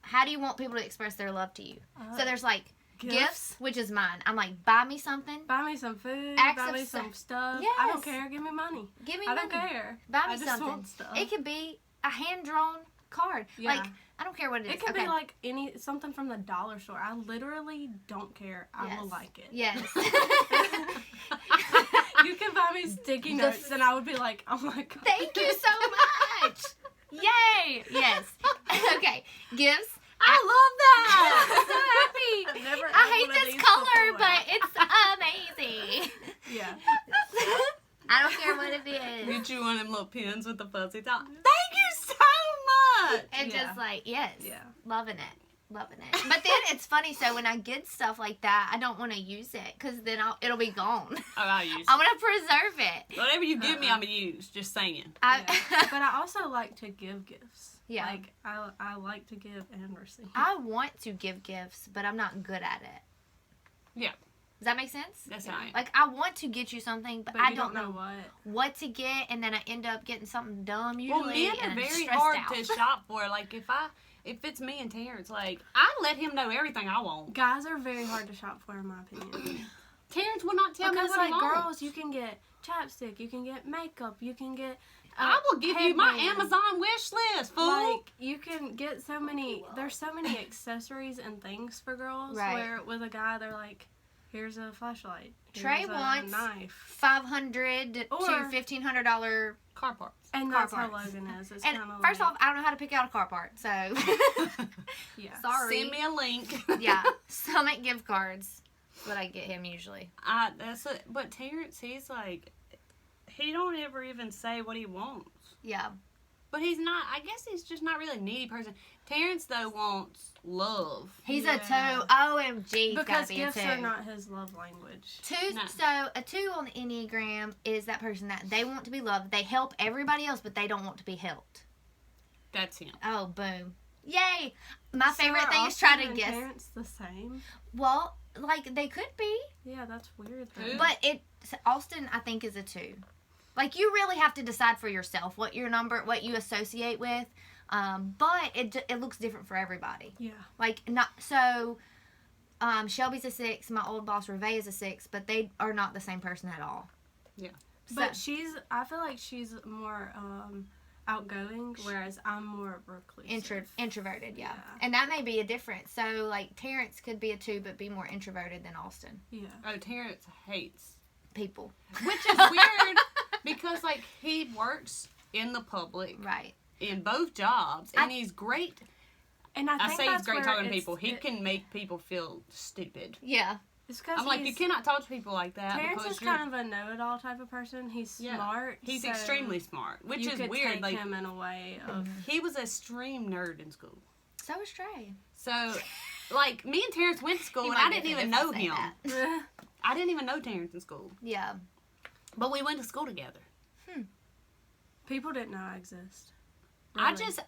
[SPEAKER 1] How do you want people to express their love to you? So there's like gifts, which is mine. I'm like, buy me something.
[SPEAKER 3] Buy me some food.
[SPEAKER 1] Acts
[SPEAKER 3] buy
[SPEAKER 1] of
[SPEAKER 3] me
[SPEAKER 1] se-
[SPEAKER 3] some stuff. I
[SPEAKER 1] Yes.
[SPEAKER 3] don't care. Give me money.
[SPEAKER 1] Give me
[SPEAKER 3] I
[SPEAKER 1] money.
[SPEAKER 3] don't care.
[SPEAKER 1] Buy me
[SPEAKER 3] I just
[SPEAKER 1] something.
[SPEAKER 3] want stuff.
[SPEAKER 1] It could be a hand-drawn card.
[SPEAKER 3] Yeah.
[SPEAKER 1] Like, I don't care what it is.
[SPEAKER 3] It could
[SPEAKER 1] Okay.
[SPEAKER 3] be like something from the dollar store. I literally don't care. I will like it.
[SPEAKER 1] Yes.
[SPEAKER 3] You can buy me sticky notes and I would be like, oh my god.
[SPEAKER 1] Thank you so much. Yay. Yes. Okay. Gifts.
[SPEAKER 2] I love that.
[SPEAKER 1] I'm so happy.
[SPEAKER 3] I've never
[SPEAKER 1] I
[SPEAKER 3] had
[SPEAKER 1] hate
[SPEAKER 3] one of
[SPEAKER 1] this
[SPEAKER 3] these
[SPEAKER 1] color,
[SPEAKER 3] before.
[SPEAKER 1] but it's amazing.
[SPEAKER 3] Yeah.
[SPEAKER 1] I don't care what it is.
[SPEAKER 2] Get you one of them little pins with the fuzzy top. Thank you so much.
[SPEAKER 1] And
[SPEAKER 3] Yeah.
[SPEAKER 1] just like, yes.
[SPEAKER 3] Yeah.
[SPEAKER 1] Loving it. Loving it. But then it's funny, so when I get stuff like that, I don't want to use it because then it'll be gone.
[SPEAKER 2] Oh, I'll use
[SPEAKER 1] I want to preserve it.
[SPEAKER 2] whatever you give me, I'm gonna use. Just saying.
[SPEAKER 3] Yeah. But I also like to give gifts.
[SPEAKER 1] Yeah.
[SPEAKER 3] Like, I like to give and receive.
[SPEAKER 1] I want to give gifts, but I'm not good at it.
[SPEAKER 2] Yeah.
[SPEAKER 1] Does that make sense?
[SPEAKER 2] That's how I am.
[SPEAKER 1] Like, I want to get you something, but I
[SPEAKER 3] you
[SPEAKER 1] don't know
[SPEAKER 3] what.
[SPEAKER 1] to get, and then I end up getting something dumb usually.
[SPEAKER 2] Well, men
[SPEAKER 1] and
[SPEAKER 2] are
[SPEAKER 1] I'm
[SPEAKER 2] very
[SPEAKER 1] stressed
[SPEAKER 2] hard
[SPEAKER 1] out.
[SPEAKER 2] to shop for. Like, if it's me and Terrence, like, I let him know everything I want.
[SPEAKER 3] Guys are very hard to shop for, in my opinion.
[SPEAKER 2] Terrence will not tell me
[SPEAKER 3] Because,
[SPEAKER 2] what
[SPEAKER 3] like,
[SPEAKER 2] he wants.
[SPEAKER 3] girls, you can get chapstick, you can get makeup, you can get.
[SPEAKER 2] I will give you my
[SPEAKER 3] headband.
[SPEAKER 2] Amazon wish list, fool.
[SPEAKER 3] Like, you can get so many. There's so many accessories and things for girls.
[SPEAKER 1] Right.
[SPEAKER 3] Where with a guy, they're like, here's a flashlight.
[SPEAKER 1] Trey
[SPEAKER 3] here's a
[SPEAKER 1] wants
[SPEAKER 3] knife.
[SPEAKER 1] $500 to
[SPEAKER 3] Or-
[SPEAKER 1] $1,500.
[SPEAKER 2] Car parts.
[SPEAKER 3] And
[SPEAKER 1] car
[SPEAKER 3] that's how
[SPEAKER 1] parts.
[SPEAKER 3] Logan is. It's
[SPEAKER 1] And
[SPEAKER 3] kind of
[SPEAKER 1] first
[SPEAKER 3] like,
[SPEAKER 1] off, I don't know how to pick out a car part, so
[SPEAKER 3] yeah.
[SPEAKER 1] sorry.
[SPEAKER 2] Send me a link.
[SPEAKER 1] Yeah, Summit gift cards. That's what I get him usually.
[SPEAKER 2] But Terrence, he's like, he don't ever even say what he wants.
[SPEAKER 1] Yeah.
[SPEAKER 2] But he's not. I guess he's just not really a needy person. Terrence though wants love.
[SPEAKER 1] He's
[SPEAKER 3] Yeah.
[SPEAKER 1] a 2. OMG, he's
[SPEAKER 3] Because
[SPEAKER 1] gotta be a
[SPEAKER 3] gifts
[SPEAKER 1] 2.
[SPEAKER 3] are not his love language.
[SPEAKER 1] 2,
[SPEAKER 2] No.
[SPEAKER 1] so a 2 on the Enneagram is that person that they want to be loved. They help everybody else, but they don't want to be helped.
[SPEAKER 2] That's him.
[SPEAKER 1] Oh, boom. Yay. My
[SPEAKER 3] So
[SPEAKER 1] favorite
[SPEAKER 3] are
[SPEAKER 1] thing is try
[SPEAKER 3] Austin
[SPEAKER 1] to
[SPEAKER 3] and
[SPEAKER 1] guess.
[SPEAKER 3] Terrence the same?
[SPEAKER 1] Well, like, they could be.
[SPEAKER 3] Yeah, that's weird.
[SPEAKER 2] Who?
[SPEAKER 3] Though.
[SPEAKER 1] But Austin, I think, is a 2. Like, you really have to decide for yourself what you associate with. But it looks different for everybody.
[SPEAKER 3] Yeah.
[SPEAKER 1] Like, not so. Shelby's a 6. My old boss Reve is a 6, but they are not the same person at all.
[SPEAKER 2] Yeah.
[SPEAKER 3] But I feel like she's more outgoing, whereas I'm more reclusive.
[SPEAKER 1] Introverted, yeah.
[SPEAKER 3] Yeah.
[SPEAKER 1] And that may be a difference. So, like, Terrence could be a 2, but be more introverted than Austin.
[SPEAKER 3] Yeah.
[SPEAKER 2] Oh, Terrence hates.
[SPEAKER 1] People.
[SPEAKER 2] Which is weird because, like, he works in the public
[SPEAKER 1] Right.
[SPEAKER 2] in both jobs, and he's great.
[SPEAKER 3] And I
[SPEAKER 2] I
[SPEAKER 3] think
[SPEAKER 2] say he's
[SPEAKER 3] that's
[SPEAKER 2] great
[SPEAKER 3] where
[SPEAKER 2] talking to
[SPEAKER 3] it's-
[SPEAKER 2] people. He can make people feel stupid.
[SPEAKER 1] Yeah.
[SPEAKER 3] It's because
[SPEAKER 2] I'm like, you cannot talk to people like that.
[SPEAKER 3] Terrence
[SPEAKER 2] because
[SPEAKER 3] is
[SPEAKER 2] you're,
[SPEAKER 3] kind of a know-it-all type of person. He's
[SPEAKER 2] Yeah.
[SPEAKER 3] smart.
[SPEAKER 2] he's
[SPEAKER 3] so
[SPEAKER 2] extremely smart, which
[SPEAKER 3] you
[SPEAKER 2] is
[SPEAKER 3] could
[SPEAKER 2] weird.
[SPEAKER 3] Take
[SPEAKER 2] Like,
[SPEAKER 3] him in a way of
[SPEAKER 2] he was a extreme nerd in school.
[SPEAKER 1] So is Trey.
[SPEAKER 2] So, like, me and Terrence went to school,
[SPEAKER 1] He
[SPEAKER 2] and
[SPEAKER 1] might
[SPEAKER 2] I
[SPEAKER 1] be
[SPEAKER 2] didn't even
[SPEAKER 1] offended
[SPEAKER 2] know
[SPEAKER 1] if I say
[SPEAKER 2] him.
[SPEAKER 1] that.
[SPEAKER 2] I didn't even know Terrence in school.
[SPEAKER 1] Yeah.
[SPEAKER 2] But we went to school together.
[SPEAKER 3] people didn't know I exist.
[SPEAKER 2] I
[SPEAKER 3] Really.
[SPEAKER 2] just,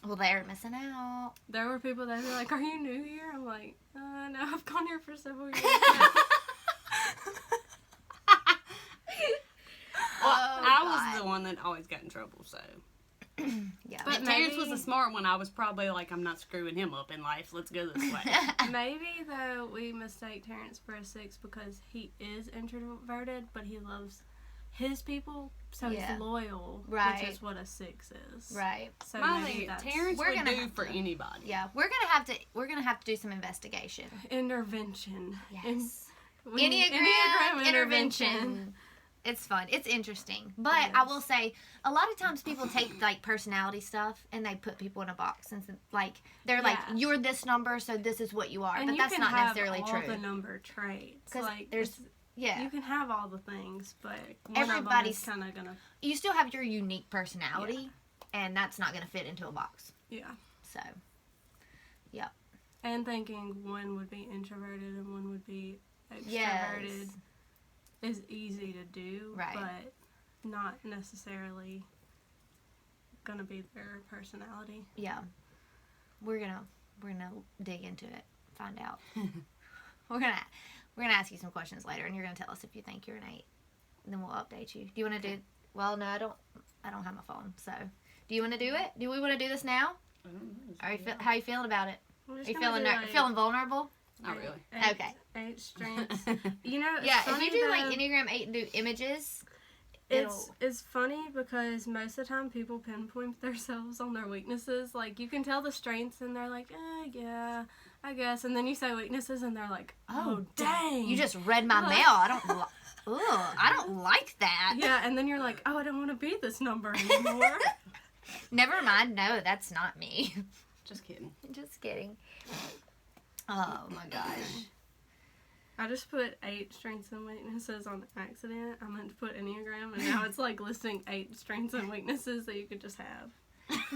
[SPEAKER 1] Well, they're missing out.
[SPEAKER 3] There were people that were like, "Are you new here?" I'm like, "No, I've gone here for several years."
[SPEAKER 2] I was the one that always got in trouble, so.
[SPEAKER 1] Yeah.
[SPEAKER 3] But
[SPEAKER 2] Terrence was
[SPEAKER 3] maybe-
[SPEAKER 2] the smart one. I was probably like, I'm not screwing him up in life. Let's go this way.
[SPEAKER 3] Maybe though we mistake Terrence for a 6 because he is introverted, but he loves his people, so
[SPEAKER 1] Yeah.
[SPEAKER 3] he's loyal,
[SPEAKER 1] Right.
[SPEAKER 3] which is what a 6 is.
[SPEAKER 1] Right.
[SPEAKER 3] So
[SPEAKER 2] My
[SPEAKER 3] maybe
[SPEAKER 2] thing,
[SPEAKER 3] that's
[SPEAKER 2] Terrence
[SPEAKER 1] We're
[SPEAKER 2] would
[SPEAKER 1] gonna
[SPEAKER 2] do
[SPEAKER 1] have
[SPEAKER 2] for
[SPEAKER 1] to-
[SPEAKER 2] anybody.
[SPEAKER 1] Yeah. We're gonna have to do some investigation.
[SPEAKER 3] intervention.
[SPEAKER 1] Yes.
[SPEAKER 3] Enneagram
[SPEAKER 1] intervention. It's fun. It's interesting. But
[SPEAKER 3] It
[SPEAKER 1] I
[SPEAKER 3] is.
[SPEAKER 1] will say, a lot of times people take, like, personality stuff and they put people in a box. And, like, they're like,
[SPEAKER 3] Yeah.
[SPEAKER 1] you're this number, so this is what you are.
[SPEAKER 3] And
[SPEAKER 1] but
[SPEAKER 3] you
[SPEAKER 1] that's
[SPEAKER 3] can
[SPEAKER 1] not
[SPEAKER 3] have
[SPEAKER 1] necessarily
[SPEAKER 3] all
[SPEAKER 1] true.
[SPEAKER 3] the number traits.
[SPEAKER 1] 'Cause
[SPEAKER 3] Like
[SPEAKER 1] there's- Yeah.
[SPEAKER 3] you can have all the things, but
[SPEAKER 1] Everybody's-
[SPEAKER 3] kind of gonna.
[SPEAKER 1] You still have your unique personality, and that's not going to fit into a box.
[SPEAKER 3] Yeah.
[SPEAKER 1] So,
[SPEAKER 3] And thinking one would be introverted and one would be extroverted
[SPEAKER 1] yes.
[SPEAKER 3] is easy to do,
[SPEAKER 1] Right.
[SPEAKER 3] but not necessarily gonna be their personality.
[SPEAKER 1] Yeah. We're gonna dig into it, find out. we're gonna ask you some questions later, and you're gonna tell us if you think you're an 8. And then we'll update you. Do you want to do? Well, no, I don't have my phone. So, do you want to do it? Do we want to do this now?
[SPEAKER 2] I don't know.
[SPEAKER 1] How are you feeling about it?
[SPEAKER 3] We're
[SPEAKER 1] Are
[SPEAKER 3] just
[SPEAKER 1] you
[SPEAKER 3] gonna
[SPEAKER 1] feeling
[SPEAKER 3] do, like,
[SPEAKER 1] feeling vulnerable?
[SPEAKER 2] Not really.
[SPEAKER 1] Okay.
[SPEAKER 3] 8 strengths. You know, it's
[SPEAKER 1] Yeah. If
[SPEAKER 3] funny
[SPEAKER 1] you do like
[SPEAKER 3] though-
[SPEAKER 1] Enneagram 8 and do images,
[SPEAKER 3] It's funny because most of the time people pinpoint themselves on their weaknesses. Like, you can tell the strengths and they're like, yeah, I guess. And then you say weaknesses and they're like, oh, dang.
[SPEAKER 1] You just read my mail. I don't like that.
[SPEAKER 3] Yeah, and then you're like, oh, I don't want to be this number anymore.
[SPEAKER 1] Never mind. No, that's not me.
[SPEAKER 2] Just kidding.
[SPEAKER 1] Just kidding. Oh, my gosh.
[SPEAKER 3] I just put 8 strengths and weaknesses on accident. I meant to put Enneagram, and now it's like listing 8 strengths and weaknesses that you could just have.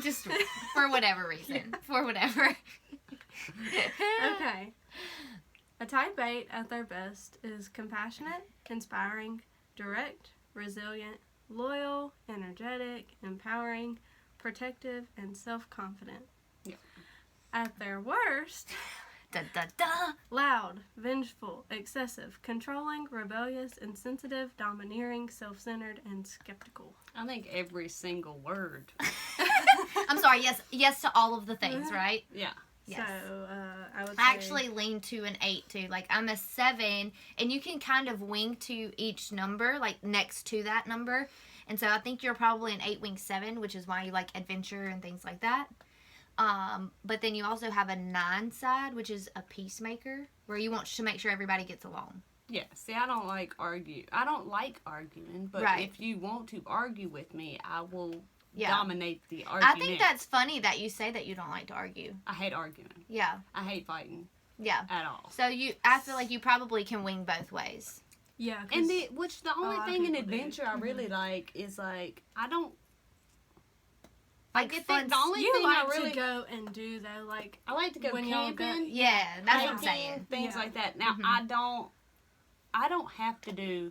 [SPEAKER 1] Just for whatever reason. Yeah. For whatever.
[SPEAKER 3] Okay. A type 8 at their best is compassionate, inspiring, direct, resilient, loyal, energetic, empowering, protective, and self-confident.
[SPEAKER 2] Yeah.
[SPEAKER 3] At their worst...
[SPEAKER 1] Da, da, da.
[SPEAKER 3] Loud, vengeful, excessive, controlling, rebellious, insensitive, domineering, self-centered, and skeptical.
[SPEAKER 2] I think every single word.
[SPEAKER 1] I'm sorry, yes to all of the things, right?
[SPEAKER 2] Yeah.
[SPEAKER 3] Yes. So, I would
[SPEAKER 1] I actually lean to an 8 too. Like, I'm a 7, and you can kind of wing to each number, like next to that number. And so I think you're probably an 8 wing 7, which is why you like adventure and things like that. But then you also have a 9 side, which is a peacemaker, where you want to make sure everybody gets along.
[SPEAKER 2] Yeah, see, I don't like arguing, but
[SPEAKER 1] right.
[SPEAKER 2] If you want to argue with me, I will dominate the argument.
[SPEAKER 1] I think that's funny that you say that you don't like to argue.
[SPEAKER 2] I hate arguing.
[SPEAKER 1] Yeah.
[SPEAKER 2] I hate fighting.
[SPEAKER 1] Yeah.
[SPEAKER 2] At all.
[SPEAKER 1] So I feel like you probably can wing both ways.
[SPEAKER 3] Yeah.
[SPEAKER 2] And the only thing in adventure I really like is, like, I don't...
[SPEAKER 1] Like,
[SPEAKER 2] the only
[SPEAKER 3] you
[SPEAKER 2] thing
[SPEAKER 3] like
[SPEAKER 2] I really
[SPEAKER 3] to go and do, though, like...
[SPEAKER 2] I like to go camping.
[SPEAKER 1] Yeah, that's what I'm saying.
[SPEAKER 2] Things like that. Now, I don't have to do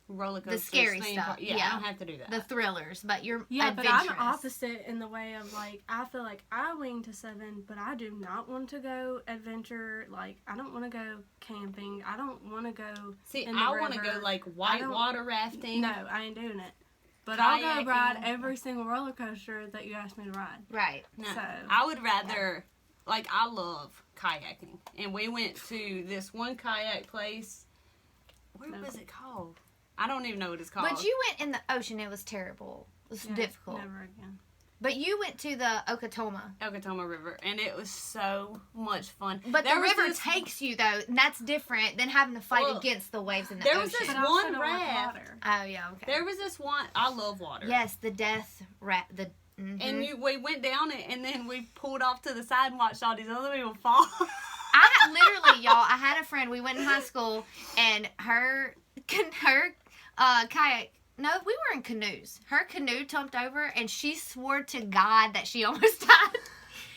[SPEAKER 2] roller coasters.
[SPEAKER 1] The scary stuff.
[SPEAKER 2] Yeah, I don't have to do that.
[SPEAKER 1] The thrillers, but you're
[SPEAKER 3] adventurous. But I'm opposite in the way of, like, I feel like I wing to 7, but I do not want to go adventure. Like, I don't want to go camping. I don't want to go
[SPEAKER 2] I want to go, like, whitewater rafting.
[SPEAKER 3] No, I ain't doing it. But I'll go ride every single roller coaster that you asked me to ride.
[SPEAKER 1] Right.
[SPEAKER 2] No, so I would rather, like, I love kayaking. And we went to this one kayak place. Where was it called? I don't even know what it's called.
[SPEAKER 1] But you went in the ocean. It was terrible. It was difficult.
[SPEAKER 3] Never again.
[SPEAKER 1] But you went to the
[SPEAKER 2] Okatoma River, and it was so much fun.
[SPEAKER 1] But the river takes you, though, and that's different than having to fight against the waves in the ocean.
[SPEAKER 2] There was this one raft.
[SPEAKER 1] Oh, yeah, okay.
[SPEAKER 2] There was this one. I love water.
[SPEAKER 1] Yes, the death raft.
[SPEAKER 2] And we went down it, and then we pulled off to the side and watched all these other people fall.
[SPEAKER 1] I had a friend. We went in high school, and her kayak. No, we were in canoes. Her canoe tumped over, and she swore to God that she almost died.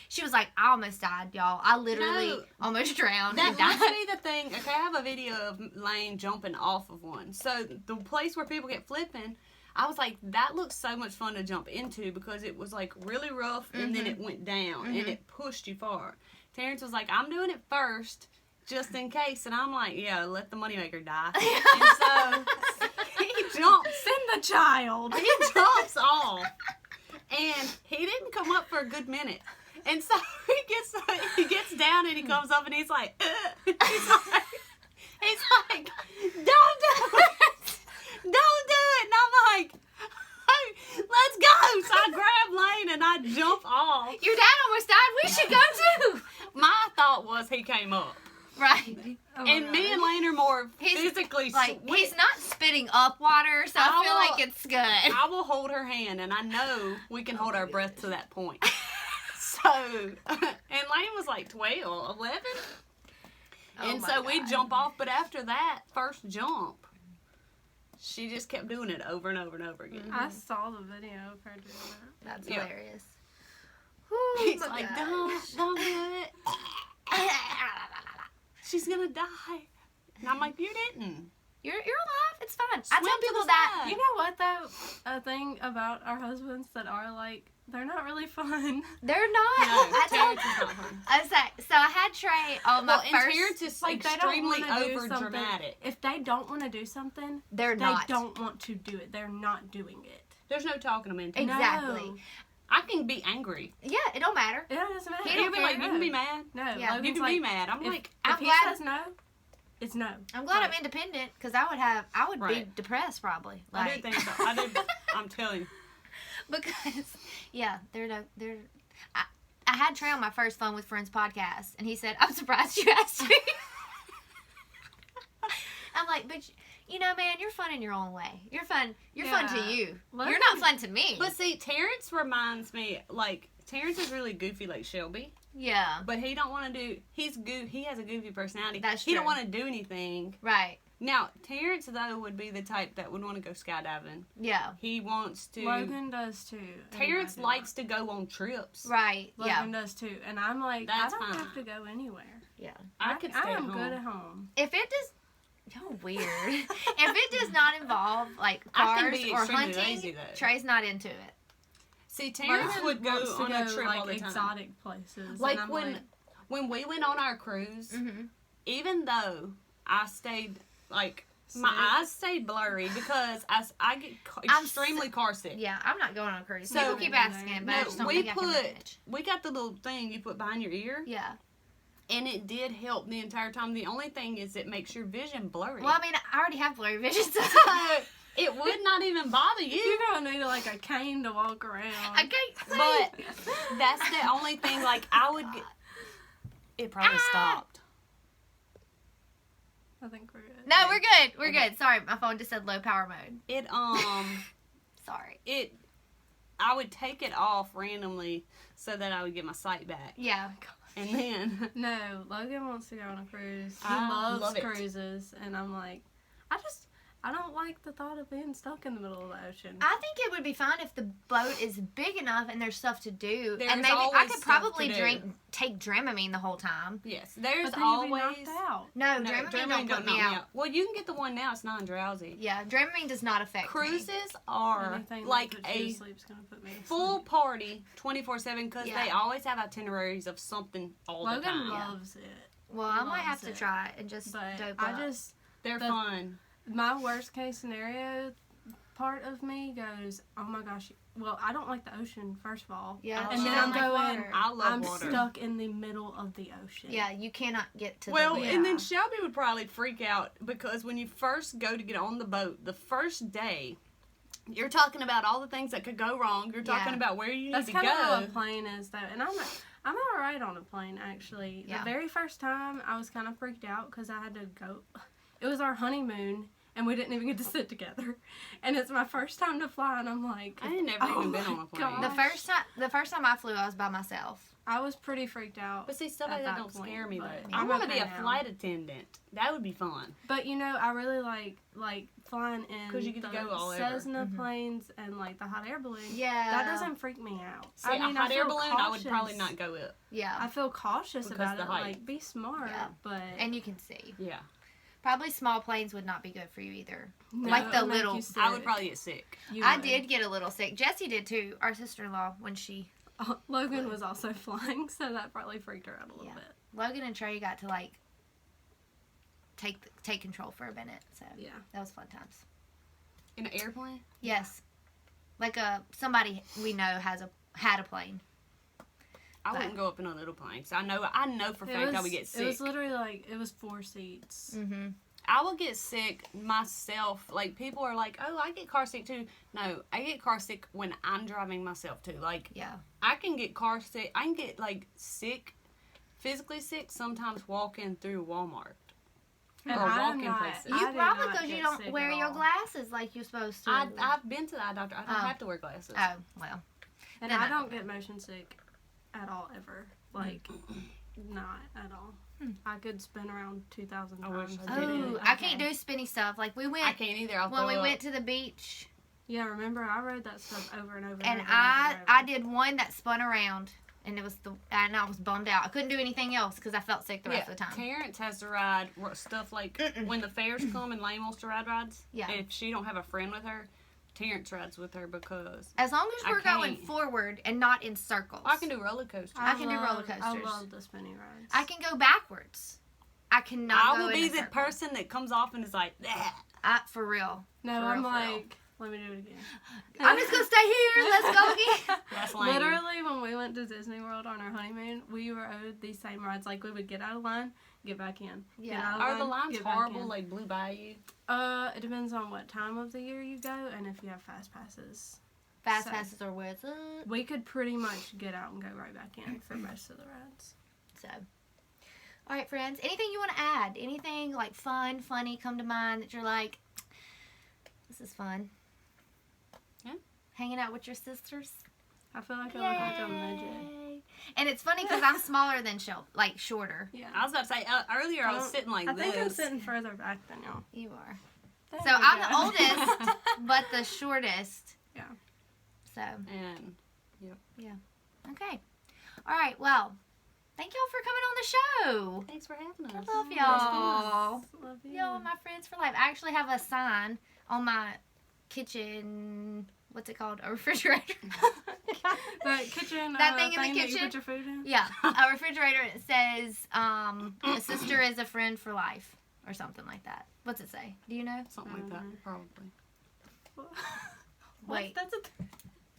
[SPEAKER 1] She was like, I almost died, y'all. I literally almost drowned and died.
[SPEAKER 2] That must be the thing. Okay, I have a video of Lane jumping off of one. So, the place where people get flipping, I was like, that looks so much fun to jump into because it was, like, really rough, and then it went down, and it pushed you far. Terence was like, I'm doing it first, just in case. And I'm like, yeah, let the moneymaker die. And so... He jumps.
[SPEAKER 3] Send the child.
[SPEAKER 2] He jumps off. And he didn't come up for a good minute. And so he gets down and he comes up and he's like, he's like, don't do it. Don't do it. And I'm like, hey, let's go. So I grab Lane and I jump off.
[SPEAKER 1] Your dad almost died. We should go too.
[SPEAKER 2] My thought was he came up.
[SPEAKER 1] Right.
[SPEAKER 2] And me and Lane are more physically
[SPEAKER 1] he's not spitting up water, so I feel like it's good.
[SPEAKER 2] I will hold her hand, and I know we can hold our breath to that point. So, and Lane was like 12, 11. And so we jump off, but after that first jump, she just kept doing it over and over and over again.
[SPEAKER 3] I saw the video of her doing that.
[SPEAKER 1] That's hilarious.
[SPEAKER 2] He's like, don't do it. She's gonna die. And I'm like, you didn't.
[SPEAKER 1] You're alive. It's fine.
[SPEAKER 2] Swim
[SPEAKER 1] I tell people that.
[SPEAKER 3] You know what, though? A thing about our husbands that are, like, they're not really fun.
[SPEAKER 1] They're not.
[SPEAKER 2] No, Terence is not fun.
[SPEAKER 1] So I had Trey on my first...
[SPEAKER 2] And Terence is like, extremely over-dramatic.
[SPEAKER 3] If they don't want to do something,
[SPEAKER 1] they
[SPEAKER 3] don't want to do it. They're not doing it.
[SPEAKER 2] There's no talking them into it.
[SPEAKER 1] Exactly.
[SPEAKER 3] No.
[SPEAKER 2] I can be angry.
[SPEAKER 1] Yeah, it don't matter.
[SPEAKER 3] It doesn't matter.
[SPEAKER 2] He'll be like, you can be mad.
[SPEAKER 3] No,
[SPEAKER 1] yeah.
[SPEAKER 2] You can be mad. I'm like,
[SPEAKER 3] if he says no, it's no.
[SPEAKER 1] I'm glad
[SPEAKER 3] Like,
[SPEAKER 1] I'm independent because I would be
[SPEAKER 2] Right.
[SPEAKER 1] depressed probably.
[SPEAKER 2] I do think so. I do. I'm telling you.
[SPEAKER 1] Because yeah, I had Trey on my first Fun with Friends podcast, and he said, "I'm surprised you asked me." I'm like, but you know, man, you're fun in your own way. You're fun. You're fun to
[SPEAKER 3] Yeah.
[SPEAKER 1] you.
[SPEAKER 3] Let
[SPEAKER 1] You're not
[SPEAKER 3] him-
[SPEAKER 1] fun to me.
[SPEAKER 2] But see, Terence reminds me, like, Terence is really goofy like Shelby.
[SPEAKER 1] Yeah,
[SPEAKER 2] But he don't want to do, he has a goofy personality.
[SPEAKER 1] That's
[SPEAKER 2] He don't
[SPEAKER 1] true.
[SPEAKER 2] want to do anything.
[SPEAKER 1] right.
[SPEAKER 2] Now, Terence, though, would be the type that would want to go skydiving.
[SPEAKER 1] Yeah,
[SPEAKER 2] He wants to,
[SPEAKER 3] Logan does too. and
[SPEAKER 2] Terence
[SPEAKER 3] I do
[SPEAKER 2] likes to go on trips.
[SPEAKER 1] right.
[SPEAKER 3] Logan does too, and I'm like,
[SPEAKER 2] That's
[SPEAKER 3] I don't
[SPEAKER 2] fine.
[SPEAKER 3] have to go anywhere.
[SPEAKER 1] Yeah.
[SPEAKER 2] I could stay
[SPEAKER 3] I
[SPEAKER 2] at
[SPEAKER 3] am
[SPEAKER 2] home.
[SPEAKER 3] good at home.
[SPEAKER 1] If it does, you're weird. If it does not involve like
[SPEAKER 2] I can
[SPEAKER 1] cars
[SPEAKER 2] be
[SPEAKER 1] or
[SPEAKER 2] extremely
[SPEAKER 1] hunting,
[SPEAKER 2] lazy, though.
[SPEAKER 1] Trey's not into it.
[SPEAKER 2] See, Terence
[SPEAKER 3] Logan
[SPEAKER 2] would go
[SPEAKER 3] wants to
[SPEAKER 2] on a
[SPEAKER 3] go,
[SPEAKER 2] trip
[SPEAKER 3] like,
[SPEAKER 2] all the time.
[SPEAKER 3] exotic places.
[SPEAKER 2] Like
[SPEAKER 3] and I'm
[SPEAKER 2] when we went on our cruise,
[SPEAKER 1] Mm-hmm.
[SPEAKER 2] even though I stayed, like,
[SPEAKER 3] Sick.
[SPEAKER 2] my eyes stayed blurry because I get
[SPEAKER 1] I'm
[SPEAKER 2] extremely car sick.
[SPEAKER 1] Yeah, I'm not going on a cruise.
[SPEAKER 2] So-
[SPEAKER 1] People keep asking, but I just don't
[SPEAKER 2] we
[SPEAKER 1] think I can manage.
[SPEAKER 2] we got the little thing you put behind your ear,
[SPEAKER 1] Yeah.
[SPEAKER 2] and it did help the entire time. The only thing is it makes your vision blurry.
[SPEAKER 1] Well, I mean, I already have blurry vision, so
[SPEAKER 2] So it would not even bother you.
[SPEAKER 3] You're gonna need like a cane to walk around.
[SPEAKER 1] I can't see.
[SPEAKER 2] But that's the only thing. Like I would get. It probably stopped.
[SPEAKER 3] I think we're good.
[SPEAKER 1] No, we're good. We're
[SPEAKER 2] Okay.
[SPEAKER 1] good. Sorry, my phone just said low power mode.
[SPEAKER 2] It
[SPEAKER 1] Sorry.
[SPEAKER 2] I would take it off randomly so that I would get my sight back,
[SPEAKER 1] Yeah.
[SPEAKER 2] and then
[SPEAKER 3] No, Logan wants to go on a cruise. He
[SPEAKER 2] I
[SPEAKER 3] loves
[SPEAKER 2] love it.
[SPEAKER 3] cruises, and I'm like, I don't like the thought of being stuck in the middle of the ocean.
[SPEAKER 1] I think it would be fine if the boat is big enough and there's stuff to do.
[SPEAKER 2] There's
[SPEAKER 1] and maybe I
[SPEAKER 2] always
[SPEAKER 1] could
[SPEAKER 2] stuff
[SPEAKER 1] probably
[SPEAKER 2] to do.
[SPEAKER 1] take Dramamine the whole time.
[SPEAKER 2] yes, there's
[SPEAKER 3] but then you'll be
[SPEAKER 2] always.
[SPEAKER 3] knocked out.
[SPEAKER 1] No,
[SPEAKER 2] No,
[SPEAKER 1] Dramamine don't put me
[SPEAKER 2] knock
[SPEAKER 1] out.
[SPEAKER 2] Well, you can get the one now. It's non-drowsy.
[SPEAKER 1] Yeah, Dramamine does not affect me.
[SPEAKER 2] Cruises are
[SPEAKER 3] Anything
[SPEAKER 2] like
[SPEAKER 3] that puts you
[SPEAKER 2] a
[SPEAKER 3] to sleep's gonna put me to
[SPEAKER 2] full
[SPEAKER 3] sleep.
[SPEAKER 2] party 24/7 because
[SPEAKER 1] Yeah.
[SPEAKER 2] they always have itineraries of something all the
[SPEAKER 3] Logan
[SPEAKER 2] time.
[SPEAKER 3] loves it,
[SPEAKER 1] Well, I might have
[SPEAKER 3] loves
[SPEAKER 1] to
[SPEAKER 3] it.
[SPEAKER 1] try it and just
[SPEAKER 3] but
[SPEAKER 1] dope
[SPEAKER 3] I
[SPEAKER 1] up.
[SPEAKER 3] just
[SPEAKER 2] They're
[SPEAKER 3] The-
[SPEAKER 2] fun.
[SPEAKER 3] my worst case scenario part of me goes, oh my gosh. Well, I don't like the ocean first of all.
[SPEAKER 1] Yeah,
[SPEAKER 3] and
[SPEAKER 1] she
[SPEAKER 3] then
[SPEAKER 1] don't
[SPEAKER 3] I'm
[SPEAKER 1] like
[SPEAKER 3] going.
[SPEAKER 1] water.
[SPEAKER 2] I love
[SPEAKER 3] I'm
[SPEAKER 2] water.
[SPEAKER 3] stuck in the middle of the ocean.
[SPEAKER 1] Yeah, you cannot get to
[SPEAKER 2] Well,
[SPEAKER 1] the
[SPEAKER 3] Yeah.
[SPEAKER 2] and then Shelby would probably freak out because when you first go to get on the boat, the first day, you're talking about all the things that could go wrong. You're talking
[SPEAKER 1] Yeah.
[SPEAKER 2] about where you
[SPEAKER 3] That's
[SPEAKER 2] need to
[SPEAKER 3] kind of how a
[SPEAKER 2] go.
[SPEAKER 3] plane is, though, and I'm all right on a plane actually.
[SPEAKER 1] Yeah.
[SPEAKER 3] The very first time, I was kind of freaked out because I had to go. It was our honeymoon, and we didn't even get to sit together. And it's my first time to fly, and I'm like,
[SPEAKER 2] I ain't never
[SPEAKER 3] oh
[SPEAKER 2] even been
[SPEAKER 3] my
[SPEAKER 2] on a plane.
[SPEAKER 3] God.
[SPEAKER 1] the first time I flew, I was by myself.
[SPEAKER 3] I was pretty freaked out.
[SPEAKER 2] But see, stuff
[SPEAKER 3] at
[SPEAKER 2] like that
[SPEAKER 3] that
[SPEAKER 2] don't
[SPEAKER 3] point,
[SPEAKER 2] scare me though.
[SPEAKER 3] but
[SPEAKER 2] I
[SPEAKER 3] I'm
[SPEAKER 2] want to
[SPEAKER 3] okay
[SPEAKER 2] be a
[SPEAKER 3] now.
[SPEAKER 2] flight attendant. That would be fun.
[SPEAKER 3] But you know, I really like flying in
[SPEAKER 2] 'Cause you get
[SPEAKER 3] the
[SPEAKER 2] to go all over.
[SPEAKER 3] Cessna
[SPEAKER 1] Mhm.
[SPEAKER 3] planes and like the hot air balloon.
[SPEAKER 1] Yeah.
[SPEAKER 3] That doesn't freak me out.
[SPEAKER 2] See,
[SPEAKER 3] I mean,
[SPEAKER 2] a hot
[SPEAKER 3] I
[SPEAKER 2] air
[SPEAKER 3] feel
[SPEAKER 2] balloon, I would probably
[SPEAKER 3] cautious.
[SPEAKER 2] not go up.
[SPEAKER 1] Yeah.
[SPEAKER 3] I feel cautious
[SPEAKER 2] Because
[SPEAKER 3] about
[SPEAKER 2] the
[SPEAKER 3] it.
[SPEAKER 2] height.
[SPEAKER 3] Like, be smart,
[SPEAKER 1] Yeah.
[SPEAKER 3] but
[SPEAKER 1] And you can see.
[SPEAKER 2] Yeah.
[SPEAKER 1] Probably small planes would not be good for you either.
[SPEAKER 3] no,
[SPEAKER 1] like the
[SPEAKER 3] it'll make
[SPEAKER 1] little-
[SPEAKER 3] you sick.
[SPEAKER 2] I would probably get sick.
[SPEAKER 3] You
[SPEAKER 1] I
[SPEAKER 3] would.
[SPEAKER 1] did get a little sick. Jessie did too. Our sister-in-law when she
[SPEAKER 3] Logan was also flying, so that probably freaked her out a little
[SPEAKER 1] Yeah.
[SPEAKER 3] bit.
[SPEAKER 1] Logan and Trey got to like take control for a minute. So
[SPEAKER 3] Yeah.
[SPEAKER 1] that was fun times.
[SPEAKER 2] In an airplane?
[SPEAKER 1] Yes. Like somebody we know had a plane.
[SPEAKER 2] I
[SPEAKER 1] But-
[SPEAKER 2] wouldn't go up in a little plane. So I know for a fact I would get sick.
[SPEAKER 3] It was literally like, it was 4 seats.
[SPEAKER 1] Mm-hmm.
[SPEAKER 2] I will get sick myself. Like, people are like, oh, I get car sick too. No, I get car sick when I'm driving myself too. Like,
[SPEAKER 1] Yeah.
[SPEAKER 2] I can get car sick. I can get, like, sick, physically sick, sometimes walking through Walmart.
[SPEAKER 3] And
[SPEAKER 2] or
[SPEAKER 3] I'm
[SPEAKER 2] walking
[SPEAKER 3] not-
[SPEAKER 2] places.
[SPEAKER 1] You
[SPEAKER 3] I do
[SPEAKER 1] probably
[SPEAKER 3] not
[SPEAKER 1] because you
[SPEAKER 3] get
[SPEAKER 1] don't
[SPEAKER 3] sick
[SPEAKER 1] wear
[SPEAKER 3] at
[SPEAKER 1] your
[SPEAKER 3] all.
[SPEAKER 1] glasses like you're supposed to.
[SPEAKER 2] I've been to the eye doctor. I don't
[SPEAKER 1] Oh.
[SPEAKER 2] have to wear glasses.
[SPEAKER 1] Oh, well.
[SPEAKER 3] And
[SPEAKER 1] Then
[SPEAKER 3] I
[SPEAKER 1] I-
[SPEAKER 3] don't get motion sick at all, ever. Like, not at all.
[SPEAKER 1] Hmm.
[SPEAKER 3] I could spin around 2,000
[SPEAKER 2] I wish
[SPEAKER 3] times.
[SPEAKER 2] I did.
[SPEAKER 1] Oh, I can't do spinny stuff. Like we
[SPEAKER 2] I
[SPEAKER 1] went
[SPEAKER 2] can't either. I'll
[SPEAKER 1] when
[SPEAKER 2] throw
[SPEAKER 1] we
[SPEAKER 2] up.
[SPEAKER 1] went to the beach,
[SPEAKER 3] Yeah, remember, I rode that stuff over and over
[SPEAKER 1] and
[SPEAKER 3] and over
[SPEAKER 1] I
[SPEAKER 3] and over.
[SPEAKER 1] I did one that spun around, and and I was bummed out. I couldn't do anything else because I felt sick the rest of the time.
[SPEAKER 2] Terrence has to ride stuff like when the fairs come and Lane wants to ride rides.
[SPEAKER 1] Yeah.
[SPEAKER 2] If she don't have a friend with her, Terrence rides with her because
[SPEAKER 1] As long as
[SPEAKER 2] I
[SPEAKER 1] we're going
[SPEAKER 2] can't.
[SPEAKER 1] forward and not in circles.
[SPEAKER 2] I can do roller coasters.
[SPEAKER 1] I can do roller
[SPEAKER 3] I
[SPEAKER 1] coasters.
[SPEAKER 3] love the spinny rides.
[SPEAKER 1] I can go backwards. I cannot
[SPEAKER 2] I
[SPEAKER 1] go
[SPEAKER 2] will
[SPEAKER 1] in
[SPEAKER 2] be
[SPEAKER 1] a
[SPEAKER 2] the
[SPEAKER 1] circle.
[SPEAKER 2] person that comes off and is like, "Nah."
[SPEAKER 1] For real.
[SPEAKER 3] No,
[SPEAKER 1] For
[SPEAKER 3] I'm
[SPEAKER 1] real, for real.
[SPEAKER 3] like, let me do it again.
[SPEAKER 1] I'm just gonna stay here. Let's go again.
[SPEAKER 2] That's lame.
[SPEAKER 3] Literally, when we went to Disney World on our honeymoon, we rode these same rides. Like, we would get out of line, get back in.
[SPEAKER 1] Yeah.
[SPEAKER 3] Get out of
[SPEAKER 2] Are the
[SPEAKER 3] line,
[SPEAKER 2] lines
[SPEAKER 3] get back
[SPEAKER 2] horrible,
[SPEAKER 3] in.
[SPEAKER 2] like blew by you?
[SPEAKER 3] It depends on what time of the year you go and if you have fast passes.
[SPEAKER 1] Fast
[SPEAKER 3] So-
[SPEAKER 1] passes or what's up?
[SPEAKER 3] We could pretty much get out and go right back in for most of the rides.
[SPEAKER 1] So, all right, friends. Anything you want to add? Anything like fun, funny come to mind that you're like, this is fun?
[SPEAKER 2] Yeah.
[SPEAKER 1] Hanging out with your sisters.
[SPEAKER 3] I feel like I look like a midget.
[SPEAKER 1] Yay. And it's funny because I'm smaller than Shelby, like shorter.
[SPEAKER 3] Yeah.
[SPEAKER 2] I was about to say earlier I was sitting like
[SPEAKER 3] I think I'm
[SPEAKER 2] this.
[SPEAKER 3] sitting further back than y'all.
[SPEAKER 1] You are.
[SPEAKER 3] There
[SPEAKER 1] So
[SPEAKER 3] we
[SPEAKER 1] I'm
[SPEAKER 3] go.
[SPEAKER 1] the oldest, but the shortest.
[SPEAKER 3] Yeah.
[SPEAKER 1] So,
[SPEAKER 2] And
[SPEAKER 1] okay. All right. Well, thank y'all for coming on the show.
[SPEAKER 2] thanks for having
[SPEAKER 1] I
[SPEAKER 2] us.
[SPEAKER 1] love y'all.
[SPEAKER 3] Love you.
[SPEAKER 1] Y'all are my friends for life. I actually have a sign on my kitchen. What's it called? A refrigerator.
[SPEAKER 3] The kitchen.
[SPEAKER 1] That thing in the
[SPEAKER 3] that you
[SPEAKER 1] kitchen?
[SPEAKER 3] put your food in.
[SPEAKER 1] Yeah, a refrigerator. It says, "A sister is a friend for life," or something like that. What's it say? Do you know?
[SPEAKER 2] Something like that, probably.
[SPEAKER 1] Wait.
[SPEAKER 3] That's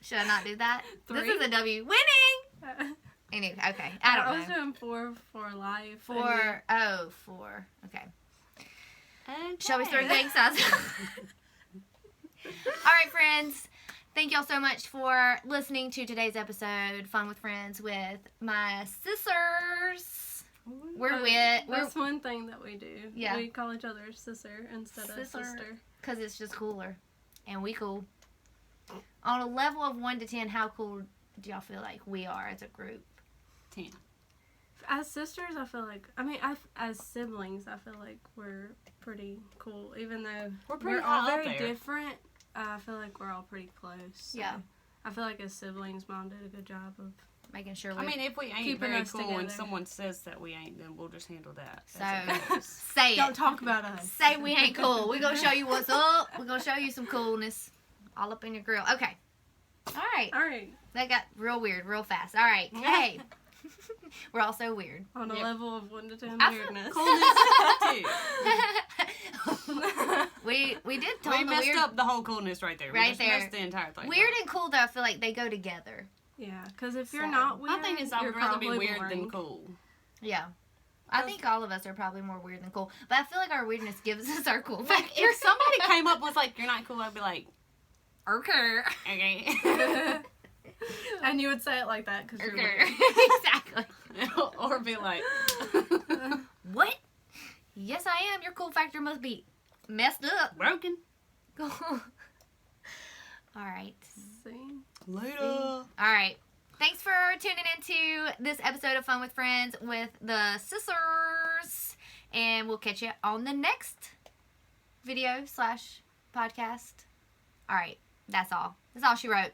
[SPEAKER 1] Should I not do that? This
[SPEAKER 3] 3?
[SPEAKER 1] is a W. Winning.
[SPEAKER 3] a.
[SPEAKER 1] Anyway, okay. I
[SPEAKER 3] I
[SPEAKER 1] don't
[SPEAKER 3] was
[SPEAKER 1] know.
[SPEAKER 3] doing 4 life.
[SPEAKER 1] Four. Okay.
[SPEAKER 2] Okay.
[SPEAKER 1] Shall we start getting size? All right, friends. Thank y'all so much for listening to today's episode, Fun with Friends, with my sisters. We're
[SPEAKER 3] That's one thing that we do.
[SPEAKER 1] Yeah.
[SPEAKER 3] We call each other sister instead of
[SPEAKER 1] Sister.
[SPEAKER 3] sister.
[SPEAKER 1] Because it's just cooler. And we cool. On a level of 1 to 10, how cool do y'all feel like we are as a group?
[SPEAKER 2] 10.
[SPEAKER 3] As sisters, I feel like, as siblings, I feel like we're pretty cool. Even though
[SPEAKER 2] We're pretty
[SPEAKER 3] we're all
[SPEAKER 2] high up
[SPEAKER 3] very
[SPEAKER 2] there.
[SPEAKER 3] different, I feel like we're all pretty close. So
[SPEAKER 1] Yeah.
[SPEAKER 3] I feel like as siblings, Mom did a good job of.
[SPEAKER 1] Making sure
[SPEAKER 2] I
[SPEAKER 1] we
[SPEAKER 2] mean, if we ain't
[SPEAKER 3] Keeping
[SPEAKER 2] very
[SPEAKER 3] us
[SPEAKER 2] cool and
[SPEAKER 3] together.
[SPEAKER 2] someone says that we ain't, then we'll just handle that.
[SPEAKER 1] So,
[SPEAKER 2] as it goes.
[SPEAKER 1] say
[SPEAKER 3] Don't
[SPEAKER 1] it.
[SPEAKER 3] talk about us.
[SPEAKER 1] Say we ain't cool. We're going to show you what's up. We're going to show you some coolness. All up in your grill. Okay. All right.
[SPEAKER 3] All right.
[SPEAKER 1] That got real weird real fast. All right. Hey. We're all so weird.
[SPEAKER 3] On a
[SPEAKER 2] Yep.
[SPEAKER 3] level of 1 to 10
[SPEAKER 1] I feel
[SPEAKER 3] weirdness.
[SPEAKER 2] Coolness, too.
[SPEAKER 1] we did
[SPEAKER 2] We
[SPEAKER 1] tone the
[SPEAKER 2] messed
[SPEAKER 1] weird.
[SPEAKER 2] up the whole coolness right there. We
[SPEAKER 1] Right
[SPEAKER 2] just
[SPEAKER 1] there.
[SPEAKER 2] messed the entire thing
[SPEAKER 1] Weird
[SPEAKER 2] up.
[SPEAKER 1] and cool, though, I feel like they go together.
[SPEAKER 3] Yeah, because if you're
[SPEAKER 1] So,
[SPEAKER 3] not weird,
[SPEAKER 2] My thing is, I
[SPEAKER 3] you're
[SPEAKER 2] would rather be
[SPEAKER 3] probably
[SPEAKER 2] weird
[SPEAKER 3] boring.
[SPEAKER 2] than cool.
[SPEAKER 1] Yeah. I think all of us are probably more weird than cool. But I feel like our weirdness gives us our cool
[SPEAKER 2] Like,
[SPEAKER 1] factor.
[SPEAKER 2] if somebody came up with, like, you're not cool, I'd be like,
[SPEAKER 1] Okay.
[SPEAKER 2] okay.
[SPEAKER 3] And you would say it like that because you're
[SPEAKER 1] Okay.
[SPEAKER 3] weird.
[SPEAKER 1] Exactly.
[SPEAKER 2] Or be like,
[SPEAKER 1] What? Yes, I am. Your cool factor must be messed up.
[SPEAKER 2] broken.
[SPEAKER 1] All right.
[SPEAKER 3] See?
[SPEAKER 2] Later.
[SPEAKER 1] All right. Thanks for tuning into this episode of Fun with Friends with the sisters. And we'll catch you on the next video / podcast. All right. That's all. That's all she wrote.